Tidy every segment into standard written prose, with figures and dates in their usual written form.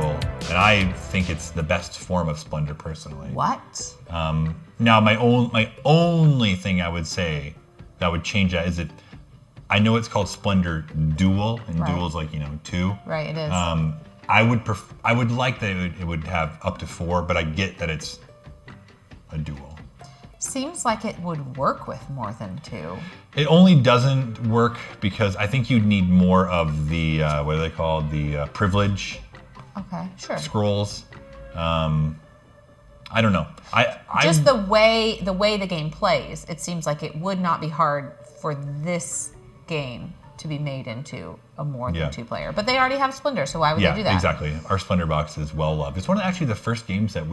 Duel, and I think it's the best form of Splendor personally. What? Now, my only thing I would say that would change that is that I know it's called Splendor Duel, and Duel is like 2. Right, it is. I would like that it would have up to 4, but I get that it's a duel. Seems like it would work with more than 2. It only doesn't work because I think you'd need more of the what are they called? The privilege. Okay, sure. Scrolls. I don't know. Just the way the game plays, it seems like it would not be hard for this game to be made into a more than 2-player. But they already have Splendor, so why would they do that? Yeah, exactly. Our Splendor box is well loved. It's one of actually the first games that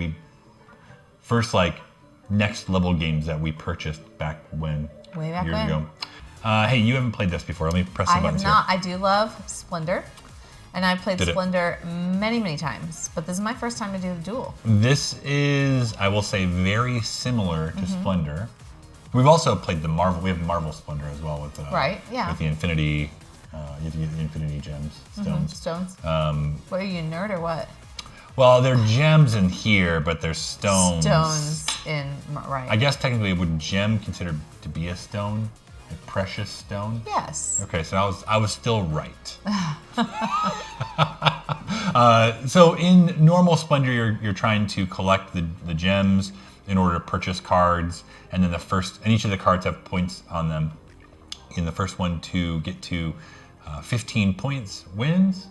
next level games that we purchased back when. Way back years when. ago. Hey, you haven't played this before. Let me press some buttons here. I have not. I do love Splendor. And I've played Splendor many, many times, but this is my first time to do a duel. This is, I will say, very similar to Splendor. We've also played the Marvel. We have Marvel Splendor as well with the with the Infinity. You have to get the Infinity gems, stones. Stones. What are you, a nerd or what? Well, they're gems in here, but they're stones. Stones in right. I guess technically, would gem considered to be a stone? A precious stone? Yes. Okay, so I was still right. So in normal Splendor, you're trying to collect the gems in order to purchase cards, and then each of the cards have points on them. In the first one to get to 15 points wins.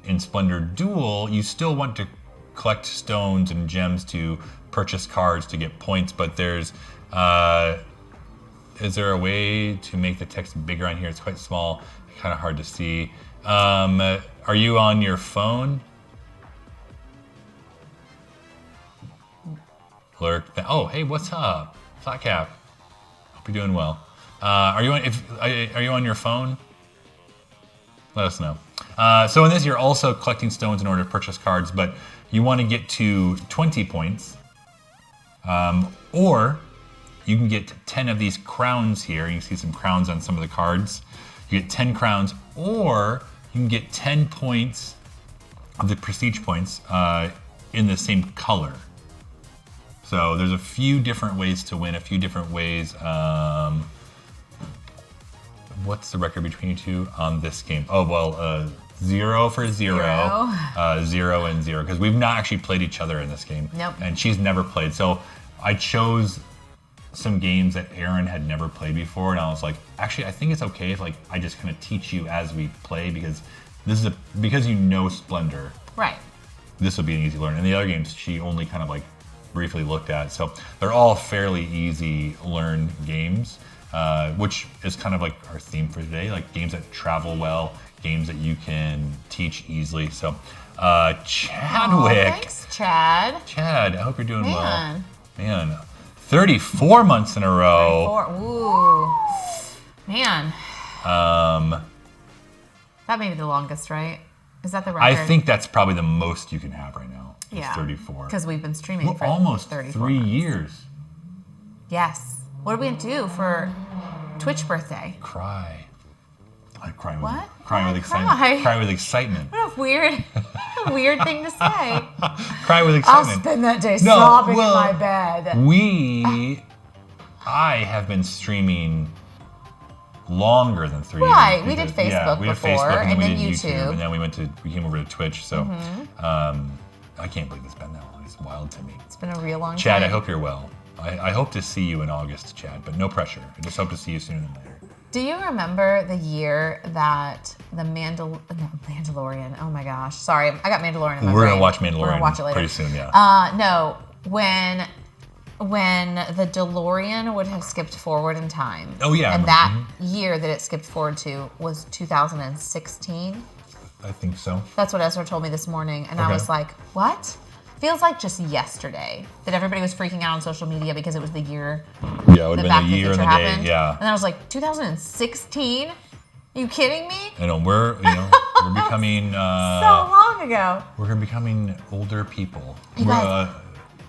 In Splendor Duel, you still want to collect stones and gems to purchase cards to get points, but there's is there a way to make the text bigger on here? It's quite small, kind of hard to see. Are you on your phone? Lurk. Oh, hey, what's up? Flat Cap. Hope you're doing well. Are you on your phone? Let us know. So in this, you're also collecting stones in order to purchase cards, but you want to get to 20 points, or you can get 10 of these crowns here. You can see some crowns on some of the cards. You get 10 crowns, or you can get 10 points of the prestige points in the same color. So there's a few different ways to win, a few different ways. What's the record between you two on this game? Oh, well, 0 for 0, 0 and 0, because we've not actually played each other in this game. Nope. And she's never played. So I chose some games that Erin had never played before, and I was like, actually, I think it's okay if I just kind of teach you as we play, because because you know Splendor. Right. This will be an easy learn. And the other games she only kind of briefly looked at. So they're all fairly easy learn games, which is kind of our theme for today, games that travel well, games that you can teach easily. So Chadwick. Thanks, Chad. Chad, I hope you're doing well. Man, 34 months in a row. 34. Ooh. Man. That may be the longest, right? Is that the record? I think that's probably the most you can have right now. Yeah. 34. Because we've been streaming for almost 34 3 months. years. Yes. What are we going to do for Twitch birthday? Cry. I cry with What? Cry with excitement. Cry with excitement. What a weird thing to say. Cry with I'll excitement. spend that day sobbing in my bed. I have been streaming longer than 3 years. Right, we did Facebook Yeah, we did before, Facebook, and then we we did did YouTube, YouTube. and then we came over to Twitch. So I can't believe it's been that long. It's wild to me. It's been a real long time. Chad, I hope you're well. I hope to see you in August, Chad, but no pressure. I just hope to see you sooner than later. Do you remember the year that the Mandalorian? Oh my gosh! Sorry, I got Mandalorian in my brain. We're gonna watch Mandalorian. We're gonna watch it later. Pretty soon, yeah. No, when the DeLorean would have skipped forward in time. Oh yeah. And that year that it skipped forward to was 2016. I think so. That's what Ezra told me this morning, and I was like, "What?" Feels like just yesterday that everybody was freaking out on social media because it was the year. Yeah, it would have been a year and a day. Happened. Yeah. And then I was like, 2016? Are you kidding me? I know we're becoming so long ago. We're becoming older people. You guys.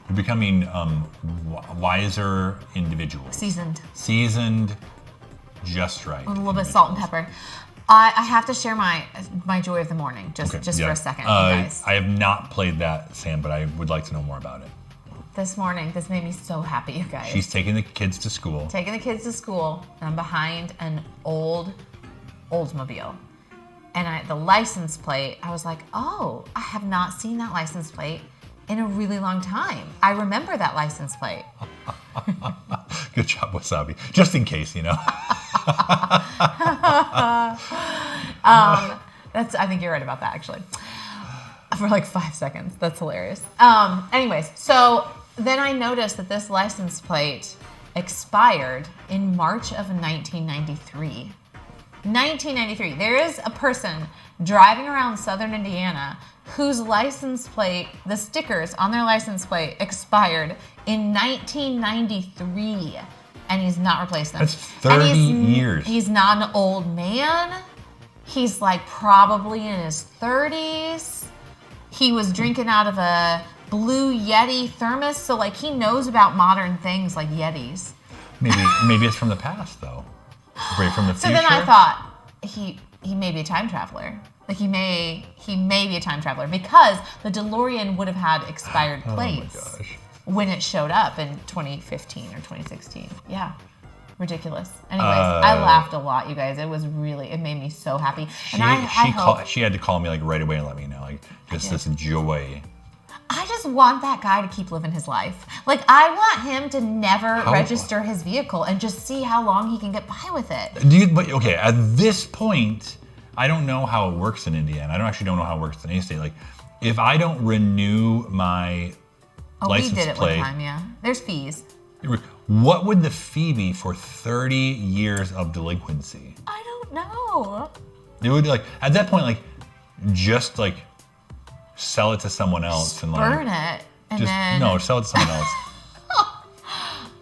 We're becoming wiser individuals. Seasoned. Seasoned, just right. With a little bit of salt and pepper. I have to share my joy of the morning just for a second, you guys. I have not played that, Sam, but I would like to know more about it. This morning, this made me so happy, you guys. She's taking the kids to school. Taking the kids to school, and I'm behind an Oldsmobile. And the license plate, I was like, oh, I have not seen that license plate in a really long time. I remember that license plate. Good job, Wasabi. Just in case, you know. I think you're right about that, actually. For like 5 seconds. That's hilarious. Anyways, so then I noticed that this license plate expired in March of 1993. 1993. There is a person driving around southern Indiana whose license plate, the stickers on their license plate expired in 1993, and he's not replaced them. That's 30 years. He's not an old man. He's like probably in his 30s. He was drinking out of a blue Yeti thermos, so like he knows about modern things like Yetis. Maybe it's from the past though. Right from the future. So then I thought he may be a time traveler. Like he may be a time traveler because the DeLorean would have had expired plates when it showed up in 2015 or 2016. Yeah. Ridiculous. Anyways, I laughed a lot, you guys. It made me so happy. And she had to call me like right away and let me know, like just this joy. I just want that guy to keep living his life. Like I want him to never register his vehicle and just see how long he can get by with it. But okay, at this point, I don't know how it works in Indiana. I don't know how it works in any state. Like if I don't renew my license plate. We did it one time, yeah. There's fees. What would the fee be for 30 years of delinquency? I don't know. It would be like, at that point, like, just like sell it to someone else and like burn it and then sell it to someone else.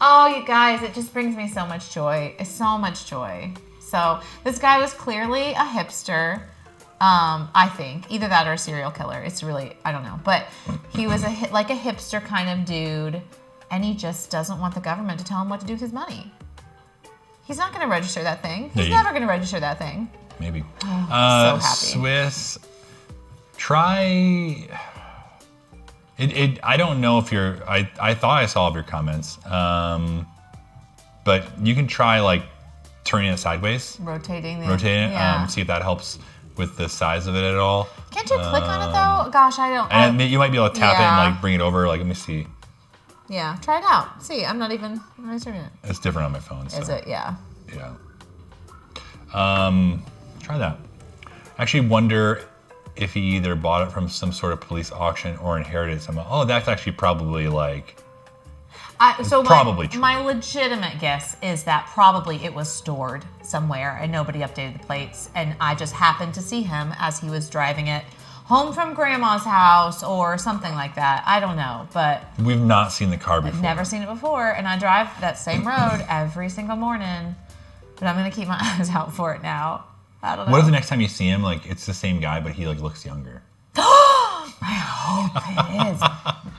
Oh, you guys, it just brings me so much joy. It's so much joy. So this guy was clearly a hipster. I think either that or a serial killer. It's really, I don't know, but he was like a hipster kind of dude. And he just doesn't want the government to tell him what to do with his money. He's not going to register that thing. He's never going to register that thing. Maybe. Oh, so happy. Swiss, try... I don't know if you're... I thought I saw all of your comments. But you can try like turning it sideways. Rotating it. Yeah. See if that helps with the size of it at all. Can't you click on it though? Gosh, I don't... And you might be able to tap it and like bring it over. Like, let me see. Yeah, try it out. See, I'm not turning it. It's different on my phone. So. Is it? Yeah. Yeah. Try that. I actually wonder if he either bought it from some sort of police auction or inherited it somehow. Oh, that's actually probably like... probably true. My legitimate guess is that probably it was stored somewhere and nobody updated the plates, and I just happened to see him as he was driving it home from grandma's house or something like that. I don't know, but... We've not seen the car before. I've never seen it before, and I drive that same road every single morning, but I'm going to keep my eyes out for it now. I don't know. What if the next time you see him, like, it's the same guy, but he, like, looks younger? I hope it is.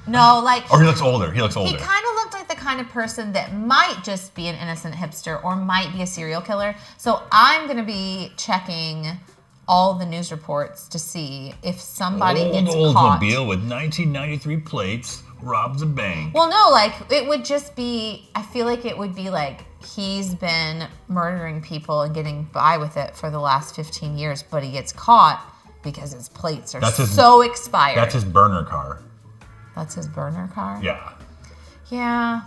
No, like... Or he looks older. He kind of looked like the kind of person that might just be an innocent hipster or might be a serial killer. So I'm going to be checking all the news reports to see if somebody gets caught. Oldsmobile with 1993 plates robs a bank. Well, no, like, it would just be... I feel like it would be like he's been murdering people and getting by with it for the last 15 years, but he gets caught because his plates are so expired. That's his burner car. That's his burner car? Yeah. Yeah.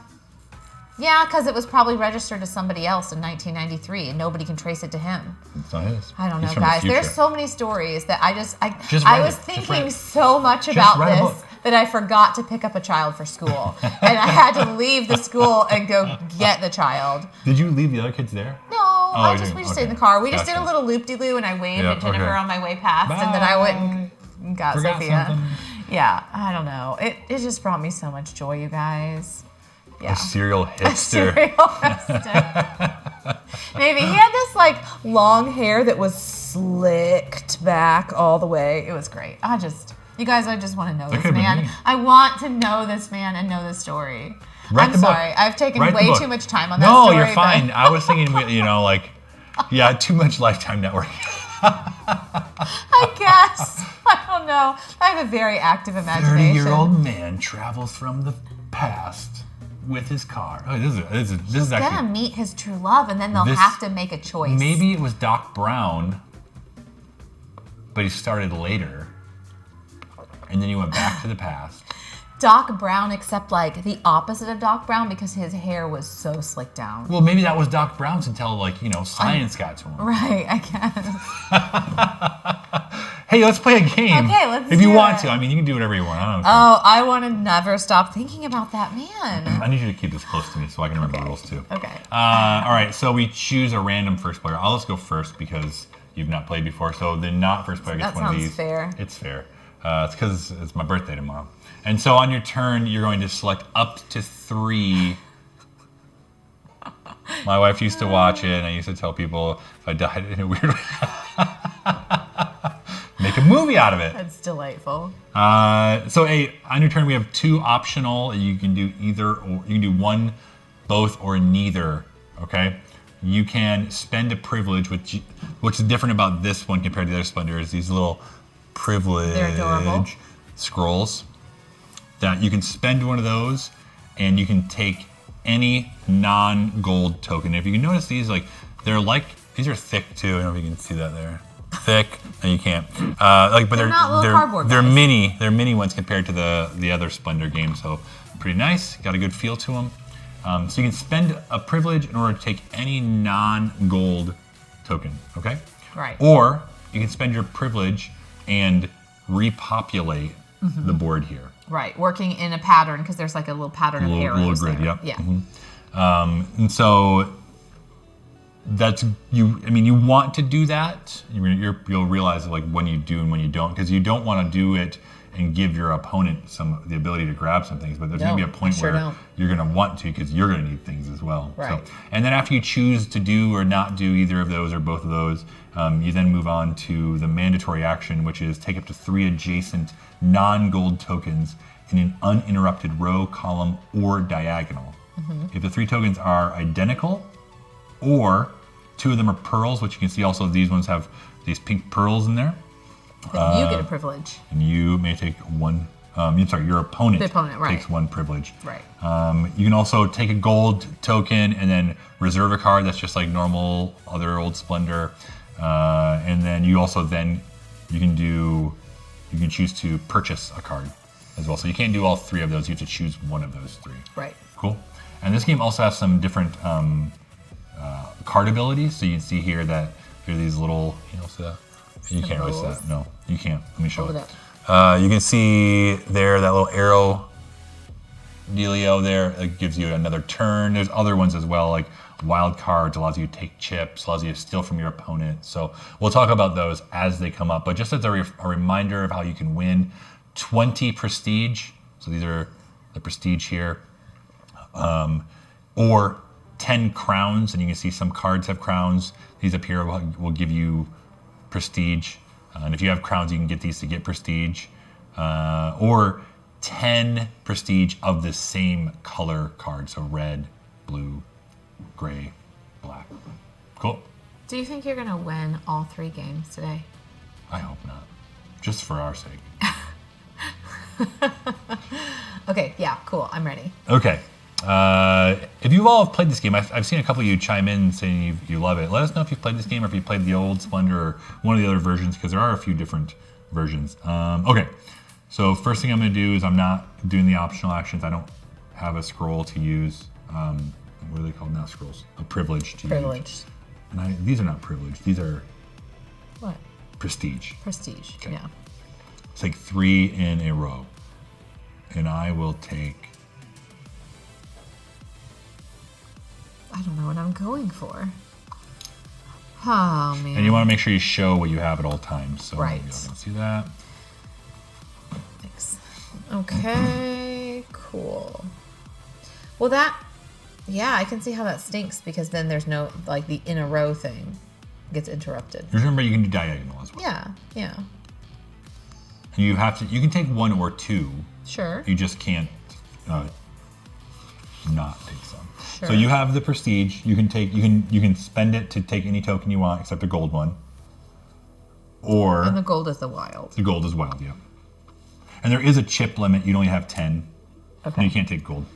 Yeah, because it was probably registered to somebody else in 1993, and nobody can trace it to him. It's not his. I don't know, guys. There's so many stories that I was thinking so much about this that I forgot to pick up a child for school, and I had to leave the school and go get the child. Did you leave the other kids there? No, we just stayed in the car. We just did a little loop-de-loo, and I waved at Jennifer on my way past, and then I went and got Sophia. Something. Yeah, I don't know. It just brought me so much joy, you guys. Yeah. A serial hipster. Maybe. He had this like long hair that was slicked back all the way. It was great. You guys, I just want to know this man. I want to know this man and know this story. I'm sorry. I've taken way too much time on that story. No, you're fine. I was thinking, too much Lifetime Network. I guess. I don't know. I have a very active imagination. 30-year-old man travels from the past with his car. Oh, this is Gonna actually... meet his true love, and then they'll This- have to make a choice. Maybe it was Doc Brown, but he started later. And then he went back to the past. Doc Brown, except like the opposite of Doc Brown because his hair was so slicked down. Well, maybe that was Doc Brown's until, like, science got to him. Right, I guess. Hey, let's play a game. Okay, let's If you do want it. to. I mean, you can do whatever you want. I don't care. Oh, I want to never stop thinking about that man. I need you to keep this close to me so I can remember the rules too. Okay. All right, so we choose a random first player. I'll just go first because you've not played before. So the not first player gets That one of sounds these. fair. It's fair. It's because it's my birthday tomorrow. And so on your turn, you're going to select up to 3. My wife used to watch it, and I used to tell people if I died in a weird way, make a movie out of it. That's delightful. So on your turn, we have 2 optional. You can do either, or you can do 1, both, or neither. Okay. You can spend a privilege, what's different about this one compared to the other Splendor is these little privilege scrolls that you can spend one of those, and you can take any non-gold token. If you can notice these, these are thick too. I don't know if you can see that there. Thick, and you can't. But They're not little cardboard they're guys. mini. They're mini ones compared to the other Splendor games. So pretty nice. Got a good feel to them. So you can spend a privilege in order to take any non-gold token. Okay. Right. Or you can spend your privilege and repopulate the board here. Right. Working in a pattern because there's like a little pattern of arrows. Little grid. there. Yep. Yeah. And so that's you. I mean, you want to do that. You'll realize like when you do and when you don't, because you don't want to do it and give your opponent the ability to grab some things. But there's going to be a point where you're going to want to because you're going to need things as well. Right. So, and then after you choose to do or not do either of those or both of those, you then move on to the mandatory action, which is take up to 3 adjacent non-gold tokens in an uninterrupted row, column, or diagonal. If the 3 tokens are identical, or 2 of them are pearls, which you can see also these ones have these pink pearls in there, Then you get a privilege. and you may take 1. Your opponent, right. takes 1 privilege. Right. You can also take a gold token and then reserve a card that's just like normal other old Splendor. And then you also you can choose to purchase a card as well. So you can't do all 3 of those. You have to choose one of those 3. Right. Cool. And this game also has some different card abilities. So you can see here that there are these little, see that? You can't really see that. No, you can't. Let me show Hold it. it up. You can see there that little arrow dealio there. It gives you another turn. There's other ones as well, like wild cards allows you to take chips, allows you to steal from your opponent. So we'll talk about those as they come up. But just as a reminder of how you can win, 20 prestige. So these are the prestige here. Or 10 crowns, and you can see some cards have crowns. These up here will give you prestige. And if you have crowns, you can get these to get prestige. Or 10 prestige of the same color card. So red, blue, gray, black. Cool. Do you think you're going to win all 3 games today? I hope not. Just for our sake. Okay, yeah, cool. I'm ready. Okay. If you all have played this game, I've seen a couple of you chime in saying you love it. Let us know if you've played this game or if you played the old Splendor or one of the other versions, because there are a few different versions. Okay, so first thing I'm going to do is I'm not doing the optional actions. I don't have a scroll to use. What are they called now? Scrolls. A privilege to use. Privilege. And these are not privilege. These are What? prestige. Prestige. Okay. Yeah. It's like 3 in a row. And I will take... I don't know what I'm going for. Oh, man. And you want to make sure you show what you have at all times. So Right. maybe I can see that. Thanks. Okay, cool. Well, yeah, I can see how that stinks because then there's no, like, the in a row thing gets interrupted. Remember, you can do diagonal as well. Yeah. You can take 1 or 2. Sure. You just can't not take some. Sure. So you have the prestige. You can spend it to take any token you want except a gold one. or And the gold is the wild. the gold is wild, yeah. And there is a chip limit. You'd only have 10. Okay. And you can't take gold.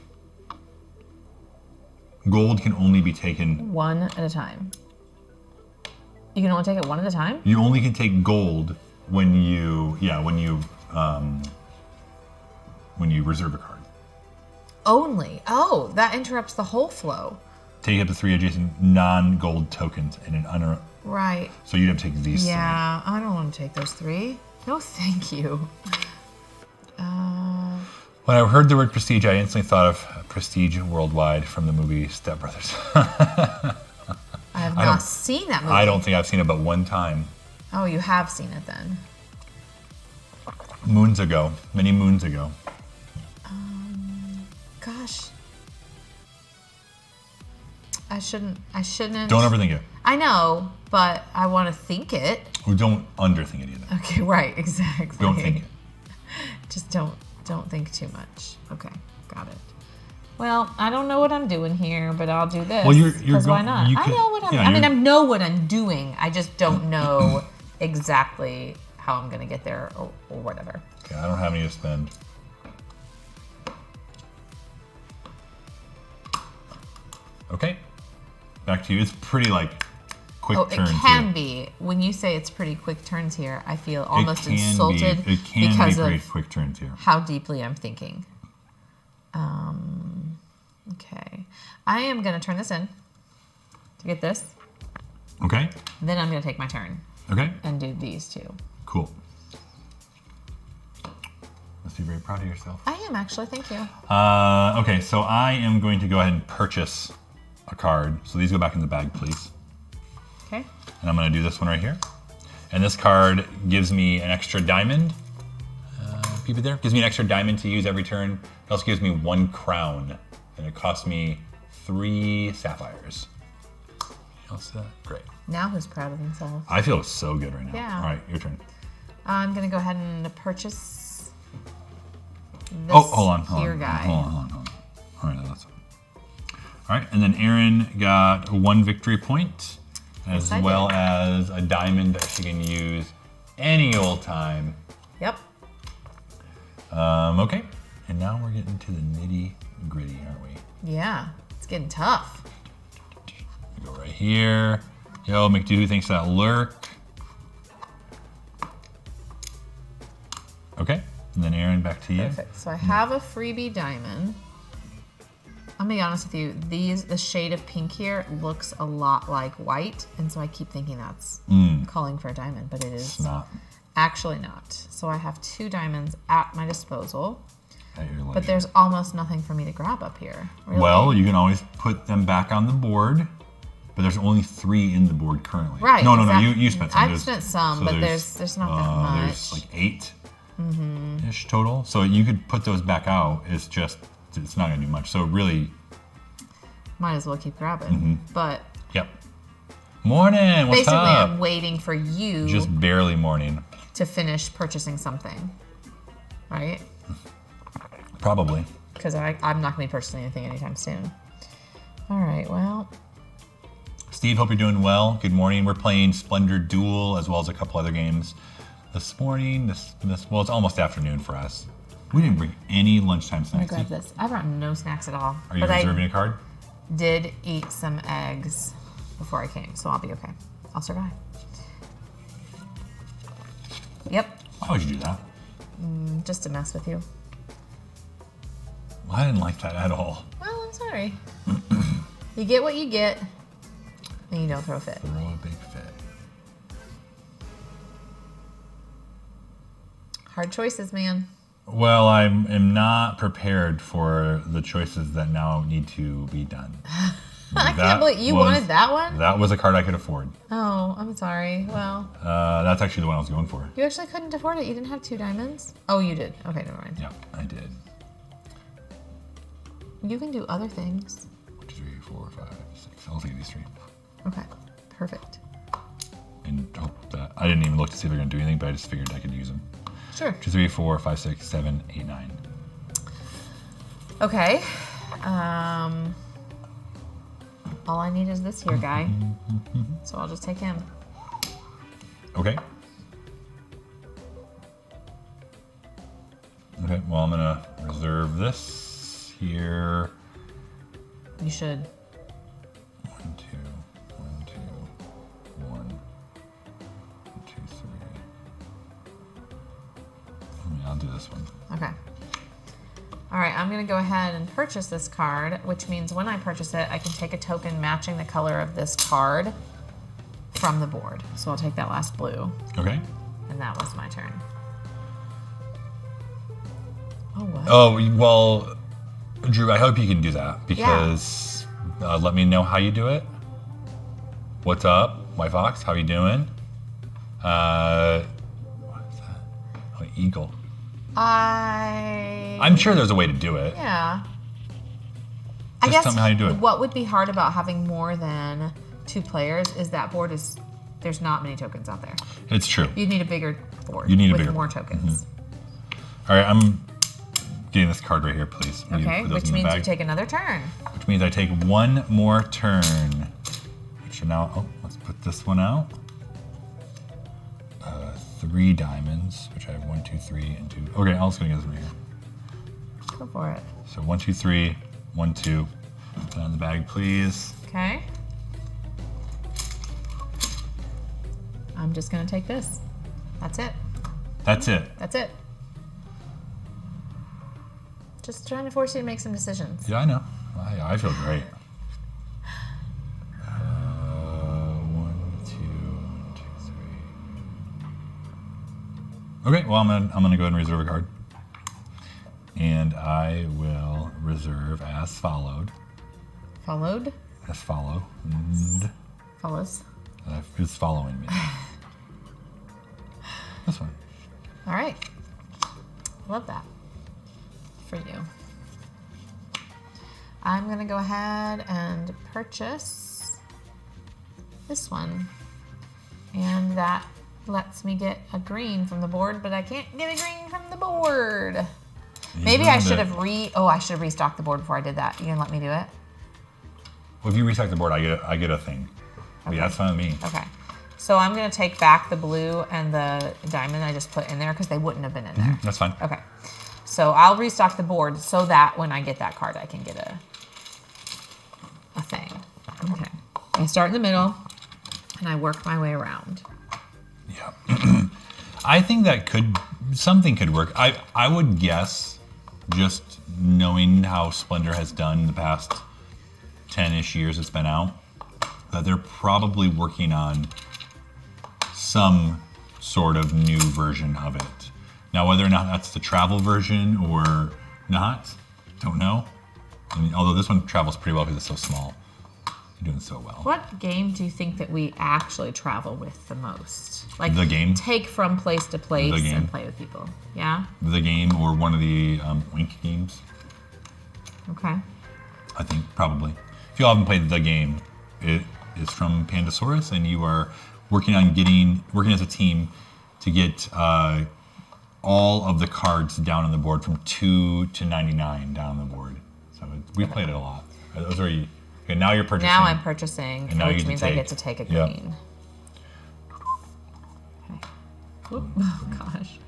Gold can only be taken... One at a time. You can only take it one at a time? You only can take gold when you reserve a card. Only? Oh, that interrupts the whole flow. Take up to 3 adjacent non-gold tokens in an Right. So you'd have to take these Yeah, I don't want to take those 3. No, thank you. When I heard the word prestige, I instantly thought of Prestige Worldwide from the movie Step Brothers. I have not seen that movie. I don't think I've seen it but one time. Oh, you have seen it then. Moons ago. Many moons ago. Gosh. I shouldn't. Don't overthink it. I know, but I want to think it. Or don't underthink it either. Okay, right, exactly. Don't think it. Just don't think too much. Okay, got it. Well, I don't know what I'm doing here, but I'll do this. Well, you're why not? you I could- know what I'm. yeah, I mean, I you're- know what I'm doing. I just don't know exactly how I'm gonna get there or whatever. Okay, I don't have any to spend. Okay, back to you. It's pretty quick Oh, turns it can here. be. When you say it's pretty quick turns here, I feel almost it can insulted It can because be pretty of quick turns here. how deeply I'm thinking. Okay. I am going to turn this in to get this. Okay. Then I'm going to take my turn Okay. and do these two. Cool. Must be very proud of yourself. I am actually, thank you. Okay, so I am going to go ahead and purchase a card. So these go back in the bag, please. Okay. And I'm going to do this one right here. And this card gives me an extra diamond. Keep it there. Gives me an extra diamond to use every turn. It also gives me 1 crown. And it costs me 3 sapphires. Else, great. Now who's proud of himself? I feel so good right now. Yeah. All right, your turn. I'm going to go ahead and purchase this Hold on. guy. Hold on. All right, that's all right. And then Erin got 1 victory point, as Yes, I well did. as a diamond that she can use any old time. Yep. Okay. And now we're getting to the nitty gritty, aren't we? Yeah. It's getting tough. We go right here. Yo, McDoo thinks that lurk. Okay. And then Erin, back to you. Perfect. So I have a freebie diamond. I'm gonna be honest with you. The shade of pink here looks a lot like white, and so I keep thinking that's calling for a diamond, but it is It's not actually not. So I have 2 diamonds at my disposal, at your but leisure. there's almost nothing for me to grab up here. Really. Well, you can always put them back on the board, but there's only 3 in the board currently. Right, No, exactly. you spent some. I've There's- spent some, so but there's not that much. There's like 8-ish total. So you could put those back out. It's not gonna do much. So really, Might as well keep grabbing. But yep. Morning, what's basically, up? I'm waiting for you Just barely morning. to finish purchasing something, right? Probably. Because I'm not going to be purchasing anything anytime soon. All right, well, Steve, hope you're doing well. Good morning. We're playing Splendor Duel as well as a couple other games this morning. Well, it's almost afternoon for us. We didn't bring any lunchtime I'm going snacks. to grab this. I brought no snacks at all. Are you but reserving a card? I did eat some eggs before I came, so I'll be okay. I'll survive. Yep, Why would you do that? just to mess with you. Well, I didn't like that at all. Well, I'm sorry. You get what you get, and you don't throw a fit. Throw a big fit. Hard choices, man. Well, I am not prepared for the choices that now need to be done. I can't believe you wanted that one. That was a card I could afford. Oh, I'm sorry. Well, That's actually the one I was going for. you actually couldn't afford it. You didn't have 2 diamonds. Oh, you did. Okay, never mind. Yeah, I did. You can do other things. 1, 2, 3, 4, 5, 6. I'll take these 3. Okay, perfect. And hope that I didn't even look to see if they're gonna do anything, but I just figured I could use them. Sure. 2, 3, 4, 5, 6, 7, 8, 9. Okay. All I need is this here guy. So I'll just take him. Okay. Okay, well, I'm gonna reserve this here. You should. 1, 2, 1, 2, 1, 1, 2, 3. I'll do this one. Okay. All right, I'm gonna go ahead and purchase this card, which means when I purchase it, I can take a token matching the color of this card from the board. So I'll take that last blue, Okay. and that was my turn. Oh, what? Oh, well, Drew, I hope you can do that because let me know how you do it. What's up, White Fox? How you doing? What is that? Oh, eagle. I'm sure there's a way to do it. Yeah. Just I guess tell me how you do it. What would be hard about having more than 2 players is that board is, there's not many tokens out there. It's true. You'd need a bigger board You need a with bigger more board. tokens. All right, I'm getting this card right here, please. Will you Okay, put those which in the means you bag? take another turn. Which means I take one more turn. Which are now, let's put this one out. 3 diamonds, which I have 1, 2, 3, and 2. Okay, I'm just gonna get this one here. Go for it. So 1, 2, 3, 1, 2. Put that in the bag, please. Okay. I'm just gonna take this. That's it. That's it. That's it. Just trying to force you to make some decisions. Yeah, I know. I feel great. 1, 2, 2, 3. Okay, well I'm gonna go ahead and reserve a card, and I will reserve as followed. Followed? As follow. Follows. It's following me. This one. All right. Love that. For you. I'm gonna go ahead and purchase this one. And that lets me get a green from the board, but I can't get a green from the board. Maybe I should have I should have restocked the board before I did that. You gonna let me do it? Well, if you restock the board, I get a thing. Okay. Yeah, that's fine with me. Okay. So I'm gonna take back the blue and the diamond I just put in there because they wouldn't have been in there. That's fine. Okay. So I'll restock the board so that when I get that card, I can get a thing. Okay. I start in the middle and I work my way around. Yeah. I think that something could work. I would guess, just knowing how Splendor has done in the past 10-ish years it's been out, that they're probably working on some sort of new version of it. Now, whether or not that's the travel version or not, don't know. I mean, although this one travels pretty well because it's so small. You're doing so well. What game do you think that we actually travel with the most? Like The game? Take from place to place The game. and play with people. Yeah? The game or one of the Wink games, Okay. I think, probably. If you all haven't played the game, it is from Pandasaurus, and you are working as a team to get all of the cards down on the board from 2 to 99 down on the board. So we played it a lot. Those are you. Okay, now you're purchasing. Now I'm purchasing, And now you which get to means I take. get to take a Yep. green. Okay. Whoop. Oh gosh.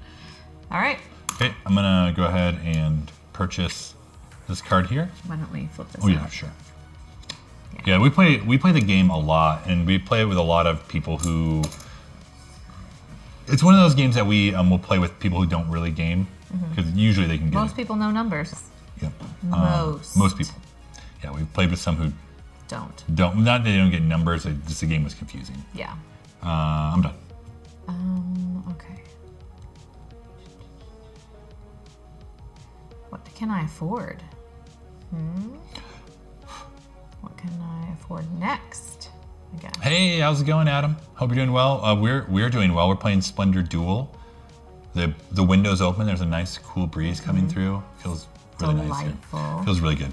All right. Okay, I'm gonna go ahead and purchase this card here. Why don't we flip this Oh yeah, out? sure. Yeah, we play the game a lot, and we play it with a lot of people who. It's one of those games that we will play with people who don't really game, because usually they can get Most it. people know numbers. Yep. Most people. Yeah, we've played with some who don't. not that they don't get numbers. Just the game was confusing. Yeah. I'm done. Okay. What can I afford? What can I afford next? I guess. Hey, how's it going, Adam? Hope you're doing well. We're doing well. We're playing Splendor Duel. The window's open. There's a nice, cool breeze coming through. Feels really nice here. Delightful. Feels really good.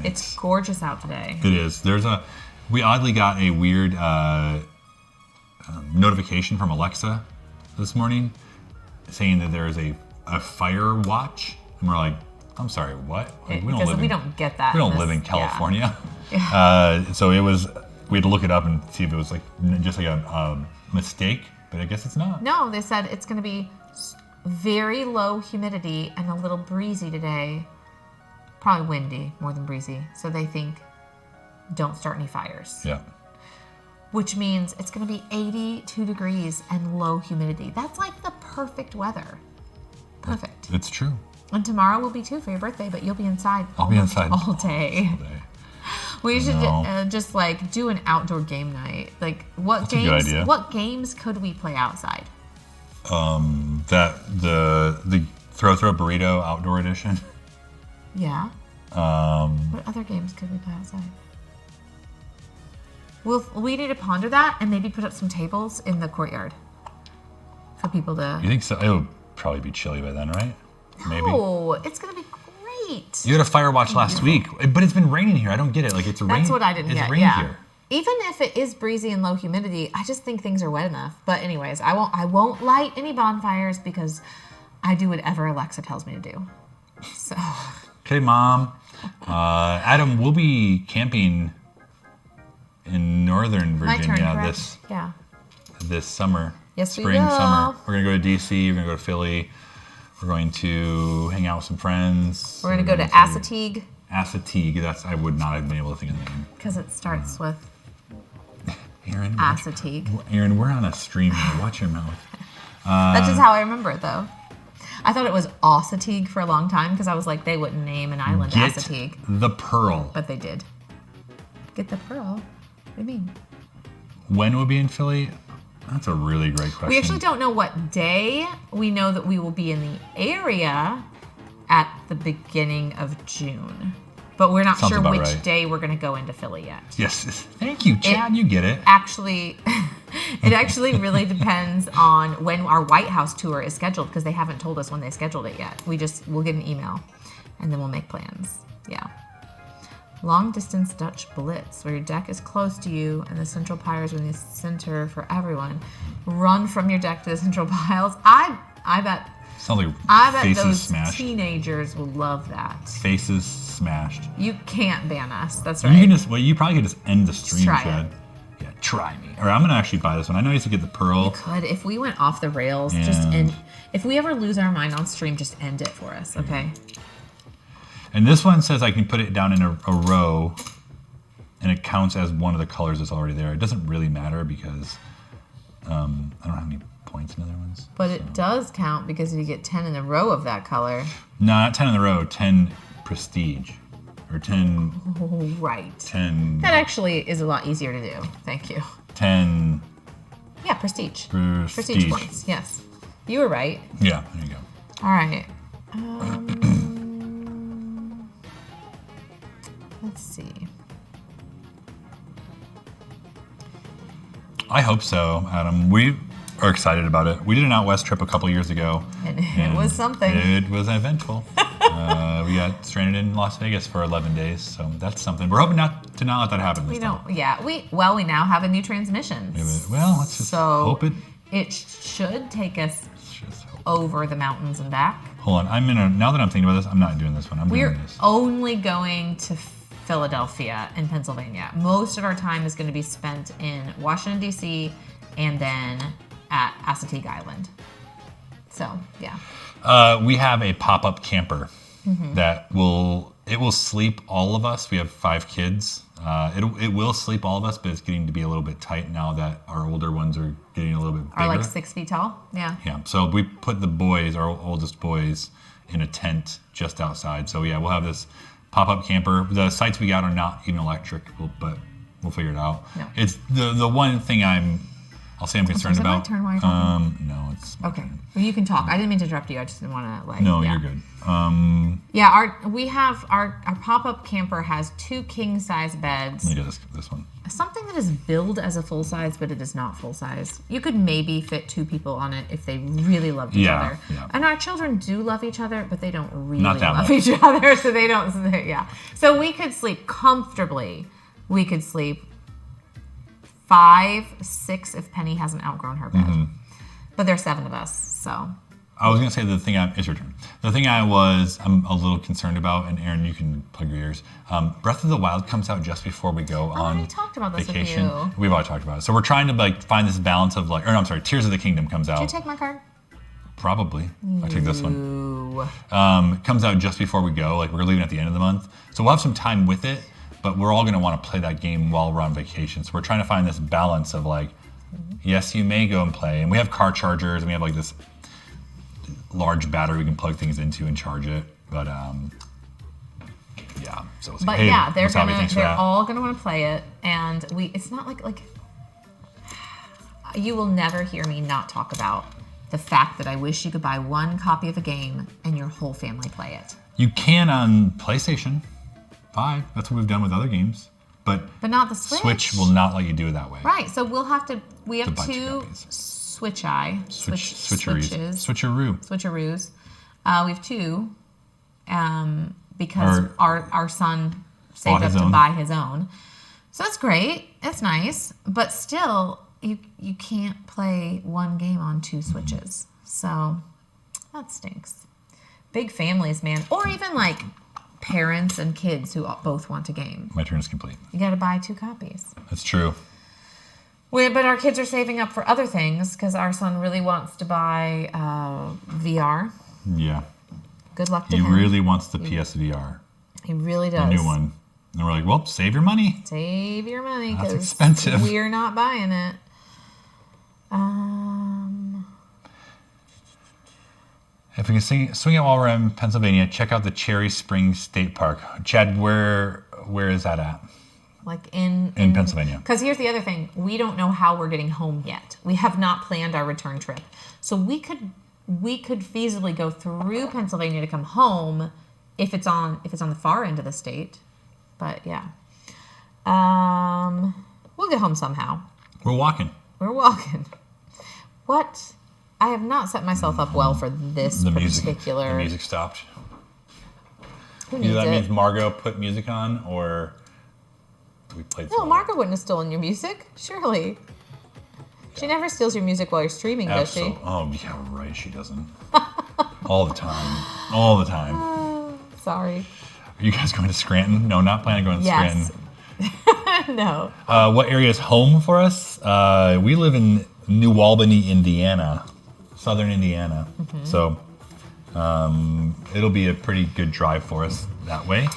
It's gorgeous out today. It is. We oddly got a weird notification from Alexa this morning saying that there is a fire watch, and we're like, I'm sorry, what? Like, We don't get that. We don't live in California. Yeah. So we had to look it up and see if it was just like a mistake, but I guess it's not. No, they said it's going to be very low humidity and a little breezy today. Probably windy more than breezy. So they think don't start any fires. Yeah. Which means it's going to be 82 degrees and low humidity. That's like the perfect weather. Perfect. It's true. And tomorrow will be too for your birthday, but you'll be inside. I'll be inside all day. We should No. just like do an outdoor game night. Like what That's a good games? idea. What games could we play outside? That the throw burrito outdoor edition. Yeah. What other games could we play outside? We need to ponder that and maybe put up some tables in the courtyard for people to. You think so? It would probably be chilly by then, right? Maybe. Oh, it's gonna be great. You had a fire watch last week, but it's been raining here. I don't get it. Like it's rain. That's what I didn't it's get. rained Yeah. here. Even if it is breezy and low humidity, I just think things are wet enough. But anyways, I won't light any bonfires because I do whatever Alexa tells me to do. So. Okay, Mom. Adam, we'll be camping in Northern My turn, Virginia correct? Yeah. this summer. Yes, we spring, will. summer. We're gonna go to DC. We're gonna go to Philly. We're going to hang out with some friends. We're gonna go to Assateague Assateague. I would not have been able to think of the name. because it starts with Erin, Assateague. Erin, we're on a stream here. Watch your mouth. That's just how I remember it, though. I thought it was Assateague for a long time because I was like, they wouldn't name an island Get Assateague, the pearl. but they did. Get the pearl? What do you mean? When we'll be in Philly? That's a really great question. We actually don't know what day. We know that we will be in the area at the beginning of June. But we're not Sounds sure about which right. day we're going to go into Philly yet. Yes. Thank you, Chad. You get it. Actually, it actually really depends on when our White House tour is scheduled because they haven't told us when they scheduled it yet. We'll get an email and then we'll make plans. Yeah. Long distance Dutch Blitz, where your deck is close to you and the central pyres are in the center for everyone. Run from your deck to the central piles. I bet Sounds like faces those smashed. teenagers will love that. Faces smashed. You can't ban us. That's You right. can you probably could just end the stream, Try Chad. it. Yeah, try me. Or I'm gonna actually buy this one. I know you used to get the pearl. Could if we went off the rails, just And- end. If we ever lose our mind on stream, just end it for us, okay? And this one says I can put it down in a row, and it counts as one of the colors that's already there. It doesn't really matter because I don't have any points in other ones. But it does count because you get 10 in a row of that color. No, not 10 in a row. 10 prestige, or 10. Oh, right. 10. That actually is a lot easier to do. Thank you. 10 Yeah, prestige. prestige. Prestige points. Yes, you were right. Yeah, there you go. All right. Let's see. I hope so, Adam. We are excited about it. We did an out west trip a couple years ago. And it was something. It was eventful. We got stranded in Las Vegas for 11 days, so that's something. We're hoping not let that happen this We time. don't. Yeah. We now have a new transmission. Well, let's just hope it. It should take us Just hope. over the mountains and back. Hold on. Now that I'm thinking about this, I'm not doing this one. I'm We're doing this. only going to Philadelphia and Pennsylvania. Most of our time is going to be spent in Washington, D.C. and then at Assateague Island. So, yeah. We have a pop-up camper that will sleep all of us. We have 5 kids. It will sleep all of us, but it's getting to be a little bit tight now that our older ones are getting a little bit bigger. Are like 6 feet tall. Yeah. Yeah. So we put the boys, our oldest boys, in a tent just outside. So yeah, we'll have this pop-up camper. The sites we got are not even electric, but we'll figure it out. No. It's the one thing I'll say I'm concerned is it my about. turn while you're talking? No, it's my Okay. turn. Well, you can talk. I didn't mean to interrupt you. I just didn't want to No, yeah. you're good. Yeah, our pop-up camper has 2 king-size beds. Let me do this one. Something that is billed as a full size, but it is not full size. You could maybe fit 2 people on it if they really loved each Yeah, other. yeah. And our children do love each other, but they don't really Not that love much. each other, so they don't. Yeah. So we could sleep comfortably. We could sleep 5, 6 if Penny hasn't outgrown her bed. Mm-hmm. But there's 7 of us, so. I was gonna say it's your turn. The thing I'm a little concerned about, and Erin, you can plug your ears. Breath of the Wild comes out just before we go on already talked about this with vacation. you. We've already talked about it. So we're trying to find this balance of Tears of the Kingdom comes out. Did you take my card? Probably. I took this one. Ooh. It comes out just before we go. Like we're leaving at the end of the month, so we'll have some time with it. But we're all going to want to play that game while we're on vacation. So we're trying to find this balance of like, yes, you may go and play, and we have car chargers, and we have like this large battery we can plug things into and charge it. But yeah. So we'll see. But Hey, yeah, they're Wasabi, thanks for they're that. all gonna want to play it, and it's not like you will never hear me not talk about the fact that I wish you could buy one copy of a game and your whole family play it. You can on PlayStation 5. That's what we've done with other games. But not the Switch. Switch will not let you do it that way. Right, so we have buy two two copies. switcheroos. Switcheroos. We have two because our son saved up his to own. buy his own. So that's great. That's nice. But still, you can't play one game on two Switches. So that stinks. Big families, man. Or even like parents and kids who both want a game. My turn is complete. You got to buy two copies. That's true. But our kids are saving up for other things because our son really wants to buy VR. Yeah. Good luck to He him. really wants the PSVR. He really does. The new one. And we're like, well, save your money. Save your money That's because expensive. we're not buying it. If we can swing it while we're in Pennsylvania, check out the Cherry Springs State Park. Chad, where is that at? Like in Pennsylvania. Because here's the other thing. We don't know how we're getting home yet. We have not planned our return trip. So we could feasibly go through Pennsylvania to come home if it's on the far end of the state. But yeah. We'll get home somehow. We're walking. We're walking. What? I have not set myself up well for this The particular. music stopped. Who needs Either that it? means Margot put music on, or we played. No, Margaret wouldn't have stolen your music. Surely. She never steals your music while you're streaming, does she? Oh yeah, right. She doesn't. All the time. All the time. Sorry. Are you guys going to Scranton? No, not planning on going to Yes. Scranton. No. What area is home for us? We live in New Albany, Indiana, southern Indiana. Mm-hmm. So it'll be a pretty good drive for us that way.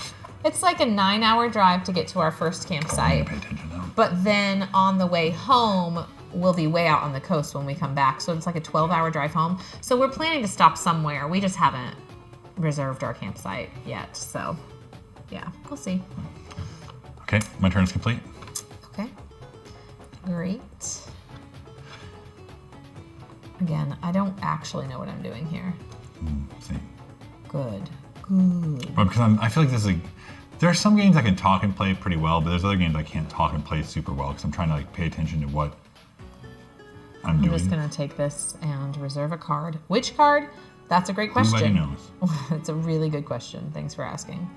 It's like a 9-hour drive to get to our first campsite. Pay attention now. But then on the way home, we'll be way out on the coast when we come back. So it's like a 12-hour drive home. So we're planning to stop somewhere. We just haven't reserved our campsite yet. So yeah, we'll see. Okay, my turn is complete. Okay. Great. Again, I don't actually know what I'm doing here. See. Good. But because I feel like there are some games I can talk and play pretty well, but there's other games I can't talk and play super well because I'm trying to like pay attention to what I'm doing. I'm just gonna take this and reserve a card. Which card? That's a great question. Nobody knows. It's a really good question. Thanks for asking.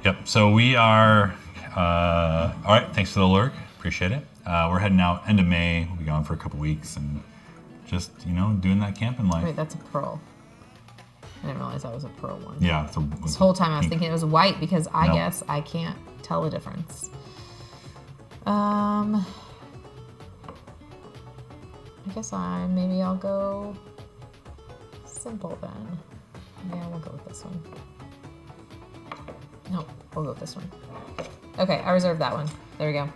Yep. So we are. All right. Thanks for the lurk. Appreciate it. We're heading out end of May. We'll be gone for a couple weeks and just doing that camping life. Wait, that's a pearl. I didn't realize that was a pearl one. Yeah. This whole time I was thinking it was white because I No. guess I can't tell the difference. I guess maybe I'll go simple then. Yeah, we'll go with this one. No, we'll go with this one. Okay, I reserved that one. There we go.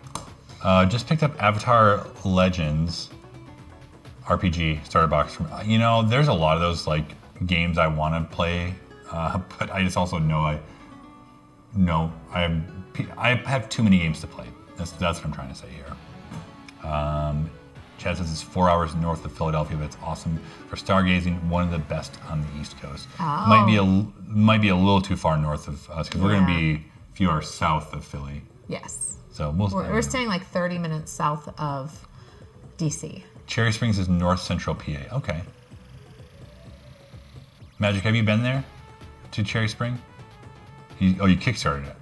Just picked up Avatar Legends RPG starter box. There's a lot of those like games I want to play, but I just also know I have too many games to play. That's what I'm trying to say here. Chad says it's 4 hours north of Philadelphia, but it's awesome for stargazing. One of the best on the East Coast. Oh. Might be a little too far north of us because we're going to Yeah. be a few hours south of Philly. Yes. So We're staying like 30 minutes south of DC. Cherry Springs is north central PA. Okay. Magic, have you been there to Cherry Spring? You kickstarted it.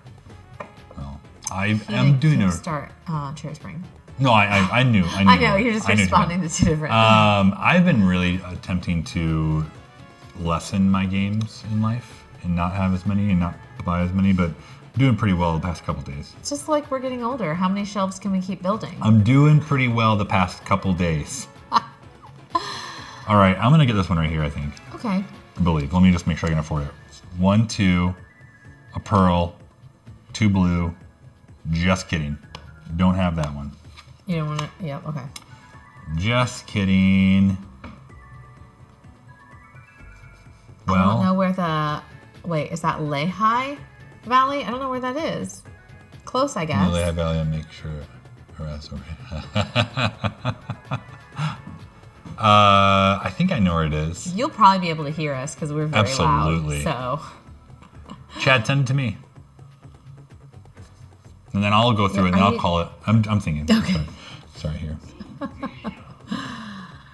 Oh, I am doing it. Start Cherry Spring. No, I knew. I know, you're just I knew responding to two different I've been really attempting to lessen my games in life and not have as many and not buy as many, but I'm doing pretty well the past couple days. It's just like we're getting older. How many shelves can we keep building? I'm doing pretty well the past couple days. All right, I'm gonna get this one right here. I think. Okay. I believe. Let me just make sure I can afford it. 1, 2, a pearl, 2 blue. Just kidding. Don't have that one. You don't want to. Yeah. Okay. Just kidding. I don't know where the. Wait, is that Lehigh Valley? I don't know where that is. Close, I guess. Lehigh Valley, I'll make sure. I think I know where it is. You'll probably be able to hear us because we're very Absolutely. loud. So. Chad, send it to me. And then I'll go through it and I'll call it. I'm thinking. Okay. Sorry here.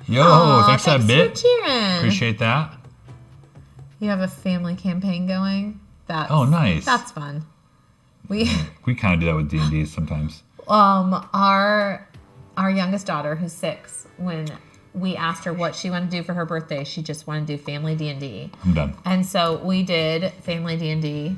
Yo, thanks for that bit. For cheering. Appreciate that. You have a family campaign going. Oh, nice. That's fun. We kind of do that with D&D sometimes. Our youngest daughter, who's 6, when we asked her what she wanted to do for her birthday, she just wanted to do family D&D. I'm done. And so we did family D&D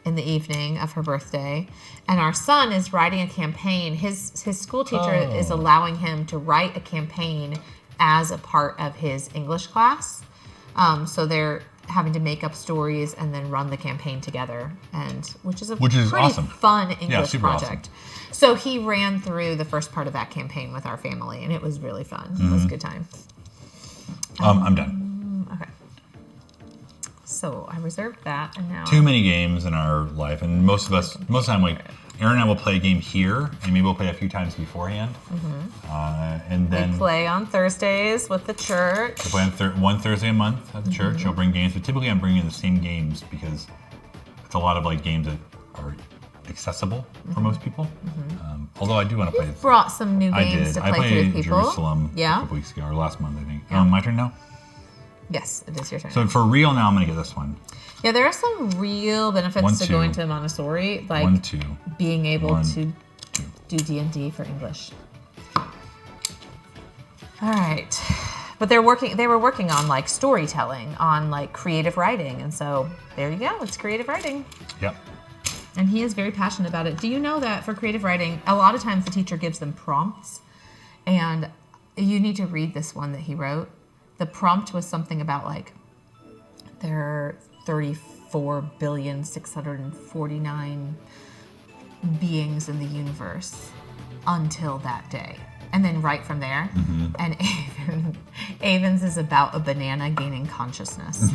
in the evening of her birthday. And our son is writing a campaign. His school teacher is allowing him to write a campaign as a part of his English class. So they're having to make up stories and then run the campaign together, and which is pretty awesome. Fun English super project. Awesome. So he ran through the first part of that campaign with our family, and it was really fun. It was a good time. I'm done. Okay. So I reserved that, and now too many games in our life, and most of the time, like Erin and I will play a game here, and maybe we'll play a few times beforehand. And then we play on Thursdays with the church. We play on one Thursday a month at the church. I'll bring games, but typically I'm bringing the same games because it's a lot of like games that are accessible for most people. Although I do want to play. Brought some new games to play I played with people. Jerusalem a couple weeks ago, or last month, I think. Yeah. My turn now? Yes, it is your turn. So for real now, I'm going to get this one. Yeah, there are some real benefits to going to Montessori, like being able to do D&D for English. All right, but they were working on like storytelling, on like creative writing, and so there you go. It's creative writing. Yep. And he is very passionate about it. Do you know that for creative writing, a lot of times the teacher gives them prompts, and you need to read this one that he wrote. The prompt was something about like there are 34,649 beings in the universe until that day. And then right from there. And Avens is about a banana gaining consciousness.